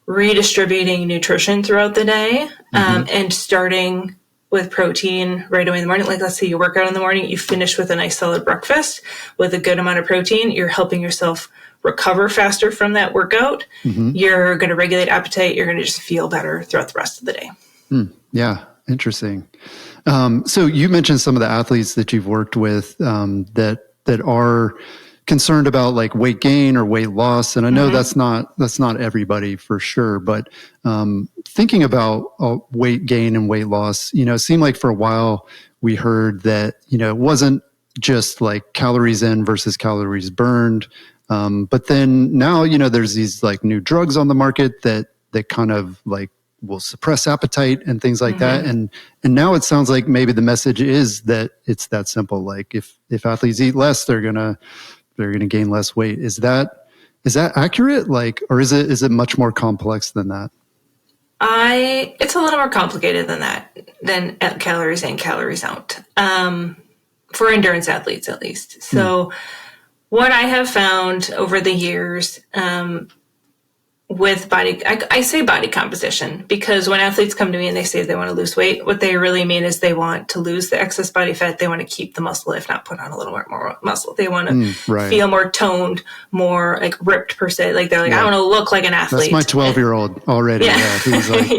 redistributing nutrition throughout the day, and starting with protein right away in the morning. Like, let's say you work out in the morning, you finish with a nice solid breakfast with a good amount of protein. You're helping yourself recover faster from that workout. You're going to regulate appetite. You're going to just feel better throughout the rest of the day. Yeah. Interesting. So you mentioned some of the athletes that you've worked with that are concerned about like weight gain or weight loss. And I know that's not everybody for sure, but thinking about weight gain and weight loss, it seemed like for a while we heard that, it wasn't just like calories in versus calories burned. But then now, there's these like new drugs on the market that kind of like will suppress appetite and things like that. And now it sounds like maybe the message is that it's that simple. Like if athletes eat less, they're going to gain less weight. Is that accurate? Like, or is it much more complex than that? It's a little more complicated than that, than calories in, calories out, for endurance athletes, at least. So what I have found over the years, with I say body composition because when athletes come to me and they say they want to lose weight, what they really mean is they want to lose the excess body fat. They want to keep the muscle, if not put on a little more muscle. They want to feel more toned, more like ripped per se. Like they're like, I want to look like an athlete. That's my 12-year-old already. He's like,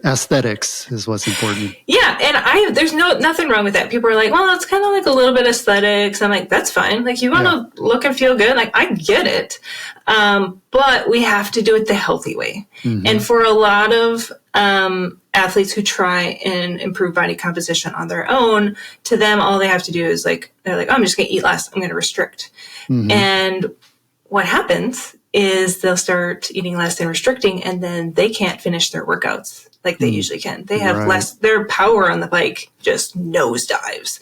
aesthetics is what's important. Yeah. And there's nothing wrong with that. People are like, well, it's kind of like a little bit of aesthetics. I'm like, that's fine. Like you want to look and feel good. Like I get it. But we have to do it the healthy way. And for a lot of athletes who try and improve body composition on their own, to them, all they have to do is they're like, oh, I'm just going to eat less. I'm going to restrict. And what happens is they'll start eating less and restricting, and then they can't finish their workouts like they usually can. They have less, their power on the bike just nosedives.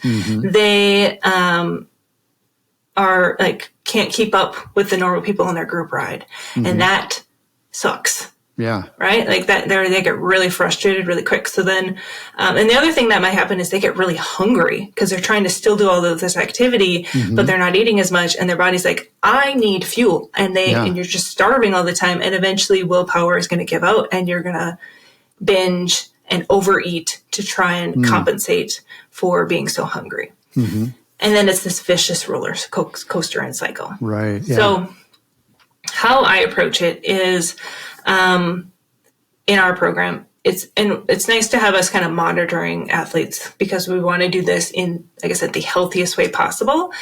They are like, can't keep up with the normal people on their group ride. And that sucks. Yeah. Right? Like that, they get really frustrated really quick. So then, and the other thing that might happen is they get really hungry because they're trying to still do all of this activity, but they're not eating as much. And their body's like, I need fuel. And and you're just starving all the time. And eventually willpower is going to give out and you're going to binge and overeat to try and compensate for being so hungry. And then it's this vicious roller coaster and cycle. Right. Yeah. So how I approach it is, in our program, it's nice to have us kind of monitoring athletes because we want to do this in, like I said, the healthiest way possible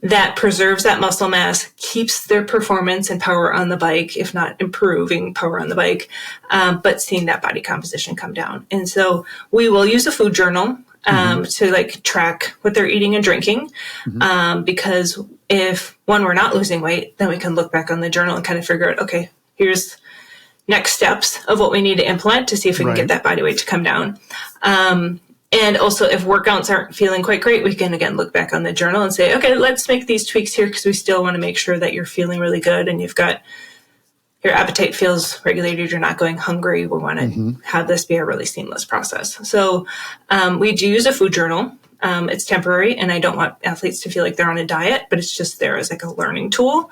that preserves that muscle mass, keeps their performance and power on the bike, if not improving power on the bike, but seeing that body composition come down. And so we will use a food journal to like track what they're eating and drinking. Because if we're not losing weight, then we can look back on the journal and kind of figure out, okay, here's next steps of what we need to implement to see if we can get that body weight to come down. And also if workouts aren't feeling quite great, we can again look back on the journal and say, okay, let's make these tweaks here because we still want to make sure that you're feeling really good and you've got your appetite feels regulated, you're not going hungry. We want to have this be a really seamless process. So we do use a food journal. It's temporary and I don't want athletes to feel like they're on a diet, but it's just there as like a learning tool.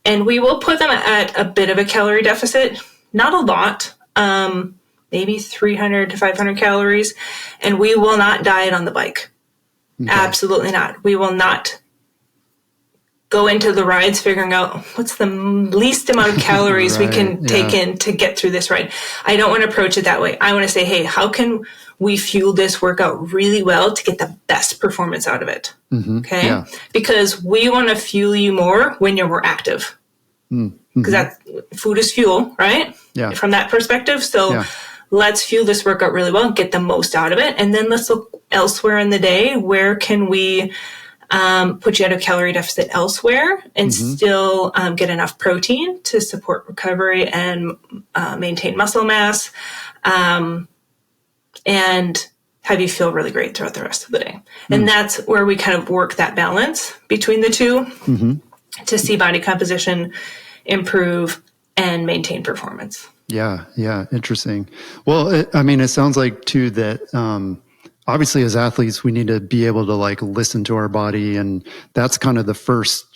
And we will put them at a bit of a calorie deficit, not a lot, maybe 300 to 500 calories. And we will not diet on the bike. Okay. Absolutely not. We will not go into the rides figuring out what's the least amount of calories we can take in to get through this ride. I don't want to approach it that way. I want to say, hey, how can we fuel this workout really well to get the best performance out of it? Okay? Yeah. Because we want to fuel you more when you're more active. Because that food is fuel, right? Yeah. From that perspective. So let's fuel this workout really well and get the most out of it. And then let's look elsewhere in the day. Where can we put you at a calorie deficit elsewhere and still get enough protein to support recovery and maintain muscle mass and have you feel really great throughout the rest of the day. And that's where we kind of work that balance between the two to see body composition improve and maintain performance. Yeah. Interesting. Well, it sounds like too that obviously as athletes, we need to be able to like listen to our body. And that's kind of the first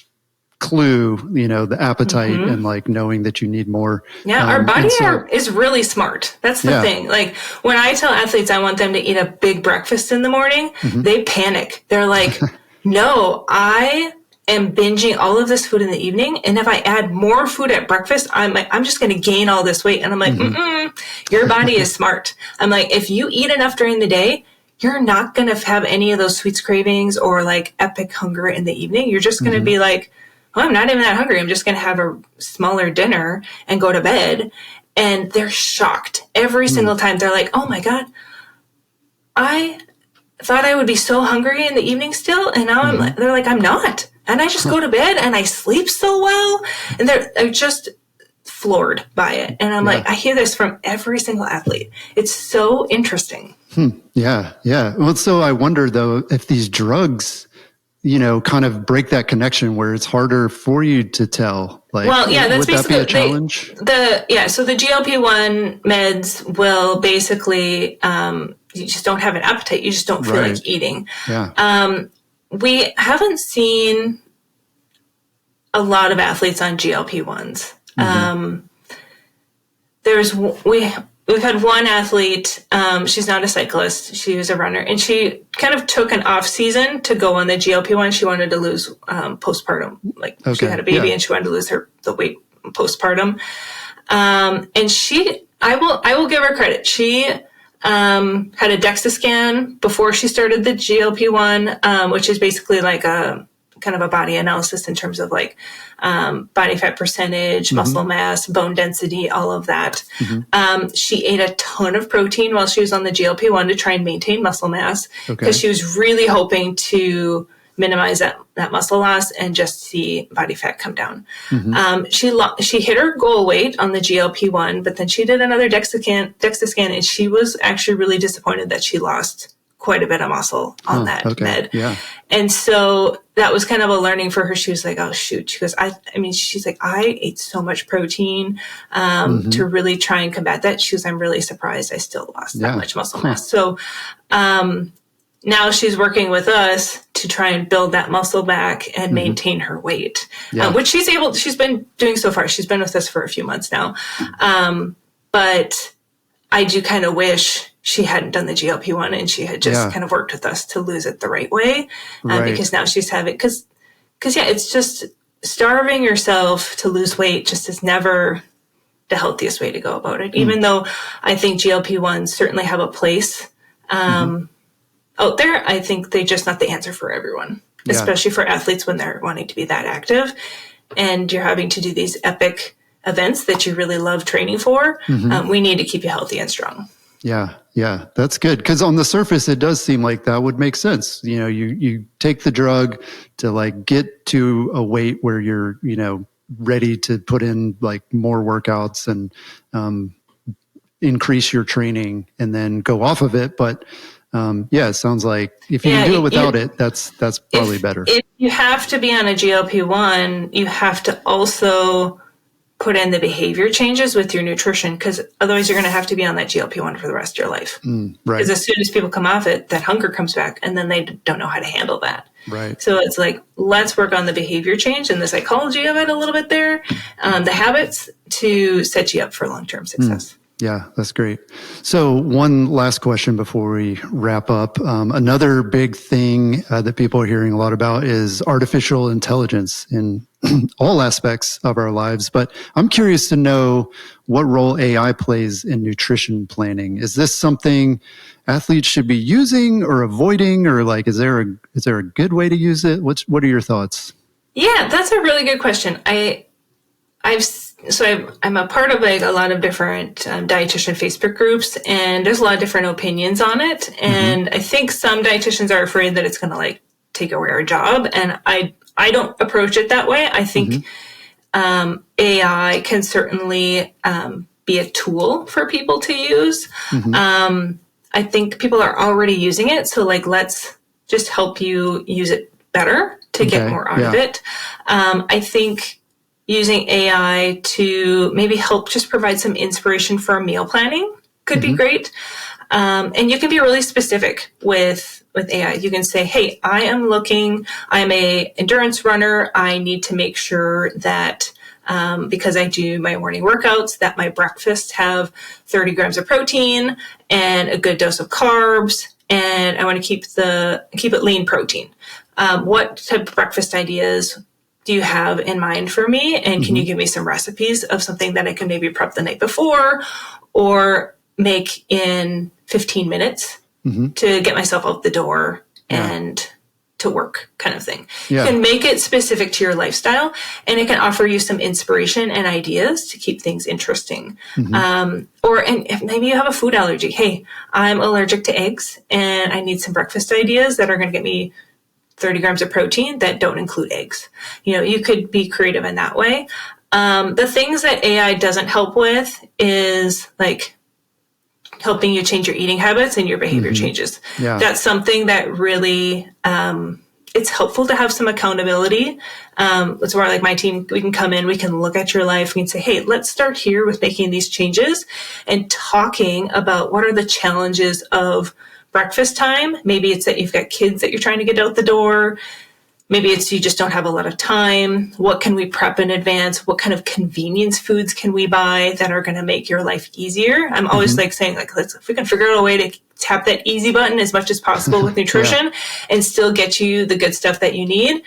clue, the appetite and like knowing that you need more. Yeah. Our body is really smart. That's the thing. Like when I tell athletes I want them to eat a big breakfast in the morning, they panic. They're like, no, I am binging all of this food in the evening. And if I add more food at breakfast, I'm just going to gain all this weight. And I'm like, your body is smart. I'm like, if you eat enough during the day, you're not going to have any of those sweets cravings or like epic hunger in the evening. You're just going to be like, oh, I'm not even that hungry. I'm just going to have a smaller dinner and go to bed. And they're shocked every single time. They're like, oh my God, I thought I would be so hungry in the evening still. And now they're like, I'm not. And I just go to bed and I sleep so well. And they're just floored by it. And I'm like, I hear this from every single athlete. It's so interesting. Yeah. Well, so I wonder though, if these drugs, kind of break that connection where it's harder for you to tell. Like, that's would that be a challenge? So the GLP-1 meds will basically, you just don't have an appetite. You just don't feel like eating. Yeah. We haven't seen a lot of athletes on GLP-1s. We've had one athlete, she's not a cyclist, she was a runner, and she kind of took an off season to go on the GLP-1. She wanted to lose postpartum, she had a baby and she wanted to lose the weight postpartum. And I will give her credit. She had a DEXA scan before she started the GLP-1, which is basically like a kind of a body analysis in terms of like body fat percentage, muscle mass, bone density, all of that. She ate a ton of protein while she was on the GLP-1 to try and maintain muscle mass because she was really hoping to minimize that muscle loss and just see body fat come down. She hit her goal weight on the GLP-1, but then she did another DEXA scan, and she was actually really disappointed that she lost quite a bit of muscle on that med. Yeah. And so that was kind of a learning for her. She was like, oh shoot. She goes, she's like, I ate so much protein, to really try and combat that. She goes, I'm really surprised I still lost that much muscle mass. So, now she's working with us to try and build that muscle back and maintain her weight, which she's been doing so far. She's been with us for a few months now. But I do kind of wish she hadn't done the GLP-1 and she had just kind of worked with us to lose it the right way. Because now she's having, because it's just starving yourself to lose weight just is never the healthiest way to go about it. Even though I think GLP-1s certainly have a place out there, I think they're just not the answer for everyone, especially for athletes when they're wanting to be that active and you're having to do these epic events that you really love training for. We need to keep you healthy and strong. Yeah, that's good. Because on the surface, it does seem like that would make sense. You know, you take the drug to like get to a weight where you're, you know, ready to put in like more workouts and increase your training and then go off of it. But it sounds like if you can do it without it, that's probably better. If you have to be on a GLP-1, you have to also put in the behavior changes with your nutrition, because otherwise you're going to have to be on that GLP-1 for the rest of your life. Right. Because as soon as people come off it, that hunger comes back and then they don't know how to handle that. Right. So it's like, let's work on the behavior change and the psychology of it a little bit there, the habits to set you up for long-term success. Yeah, that's great. So one last question before we wrap up. Another big thing that people are hearing a lot about is artificial intelligence in all aspects of our lives. But I'm curious to know what role AI plays in nutrition planning. Is this something athletes should be using or avoiding, or like, is there a good way to use it? What are your thoughts? Yeah, that's a really good question. I'm a part of like a lot of different dietitian Facebook groups, and there's a lot of different opinions on it. And I think some dietitians are afraid that it's going to like take away our job. And I don't approach it that way. I think AI can certainly be a tool for people to use. I think people are already using it. So like, let's just help you use it better to get more out of it. I think using AI to maybe help just provide some inspiration for meal planning could be great. And you can be really specific with AI. You can say, hey, I'm a endurance runner. I need to make sure that because I do my morning workouts, that my breakfasts have 30 grams of protein and a good dose of carbs. And I want to keep it lean protein. What type of breakfast ideas do you have in mind for me? And can you give me some recipes of something that I can maybe prep the night before or make in 15 minutes to get myself out the door and to work kind of thing. You can make it specific to your lifestyle, and it can offer you some inspiration and ideas to keep things interesting. And if maybe you have a food allergy. Hey, I'm allergic to eggs and I need some breakfast ideas that are going to get me 30 grams of protein that don't include eggs. You know, you could be creative in that way. The things that AI doesn't help with is like helping you change your eating habits and your behavior changes. That's something that really, it's helpful to have some accountability. It's where like my team, we can come in, we can look at your life, we can say, hey, let's start here with making these changes and talking about what are the challenges of breakfast time. Maybe it's that you've got kids that you're trying to get out the door. Maybe it's you just don't have a lot of time. What can we prep in advance? What kind of convenience foods can we buy that are going to make your life easier? I'm always like saying, like, if we can figure out a way to tap that easy button as much as possible with nutrition and still get you the good stuff that you need,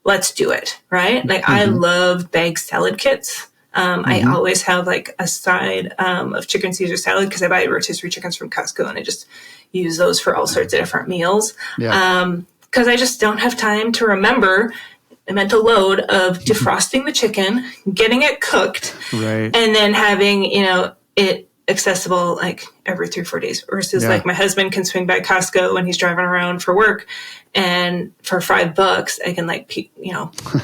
let's do it, right? Like I love bag salad kits. I always have like a side of chicken Caesar salad because I buy rotisserie chickens from Costco and I just use those for all sorts of different meals. Because I just don't have time to remember the mental load of defrosting the chicken, getting it cooked, and then having, it accessible like every 3-4 days versus like my husband can swing by Costco when he's driving around for work, and for $5 I can like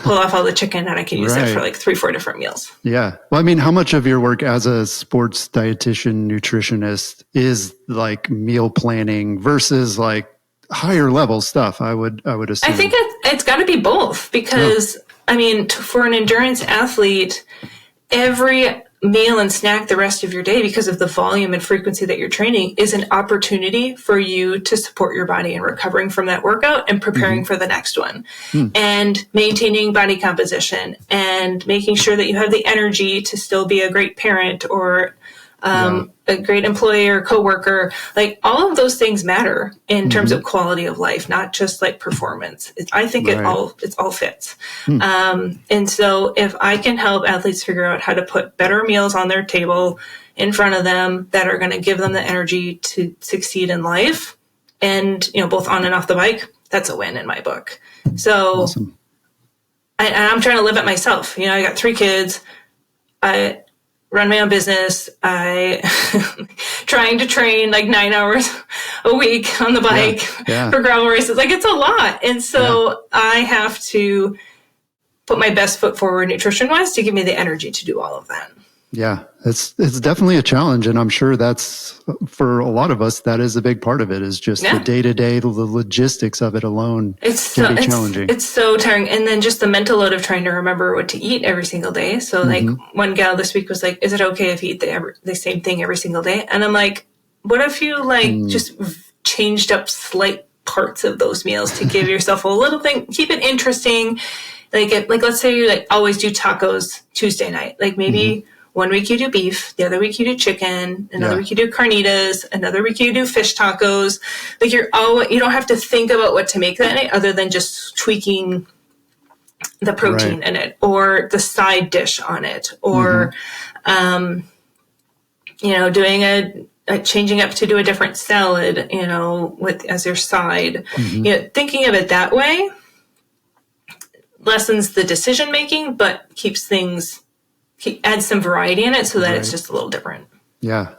pull off all the chicken and I can use that for like 3-4 different meals. Yeah. Well, I mean, how much of your work as a sports dietitian nutritionist is like meal planning versus like higher level stuff? I would assume. I think it's got to be both, because I mean, for an endurance athlete, every meal and snack the rest of your day, because of the volume and frequency that you're training, is an opportunity for you to support your body in recovering from that workout and preparing for the next one, and maintaining body composition and making sure that you have the energy to still be a great parent or a great employee or coworker. Like all of those things matter in terms of quality of life, not just like performance. I think it all fits. And so if I can help athletes figure out how to put better meals on their table in front of them that are going to give them the energy to succeed in life, and both on and off the bike, that's a win in my book. So awesome. I'm trying to live it myself. I got 3 kids. I run my own business. I trying to train like 9 hours a week on the bike for gravel races. Like it's a lot. And so I have to put my best foot forward nutrition wise to give me the energy to do all of that. Yeah, it's definitely a challenge. And I'm sure that's, for a lot of us, that is a big part of it, is just the day-to-day, the logistics of it alone be challenging. It's so tiring. And then just the mental load of trying to remember what to eat every single day. So like one gal this week was like, is it okay if you eat the same thing every single day? And I'm like, what if you just changed up slight parts of those meals to give yourself a little thing, keep it interesting. Like let's say you like always do tacos Tuesday night, like maybe 1 week you do beef, the other week you do chicken, another week you do carnitas, another week you do fish tacos. Like you don't have to think about what to make that night other than just tweaking the protein in it or the side dish on it, or doing a changing up to do a different salad, with as your side. Thinking of it that way lessens the decision making, but adds some variety in it so that it's just a little different. Yeah.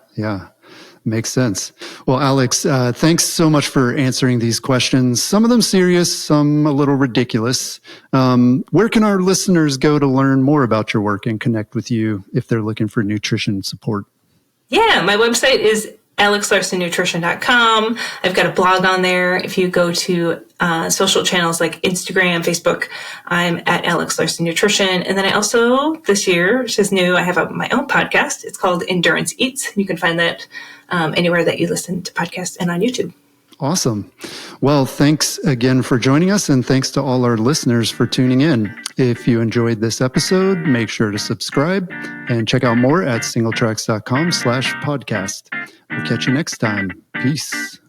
Makes sense. Well, Alex, thanks so much for answering these questions. Some of them serious, some a little ridiculous. Where can our listeners go to learn more about your work and connect with you if they're looking for nutrition support? Yeah, my website is alexlarsonnutrition.com. I've got a blog on there. If you go to social channels like Instagram, Facebook, I'm at Alex Larson Nutrition. And then I also, this year, which is new, I have my own podcast. It's called Endurance Eats. You can find that anywhere that you listen to podcasts and on YouTube. Awesome. Well, thanks again for joining us, and thanks to all our listeners for tuning in. If you enjoyed this episode, make sure to subscribe and check out more at singletracks.com/podcast. We'll catch you next time. Peace.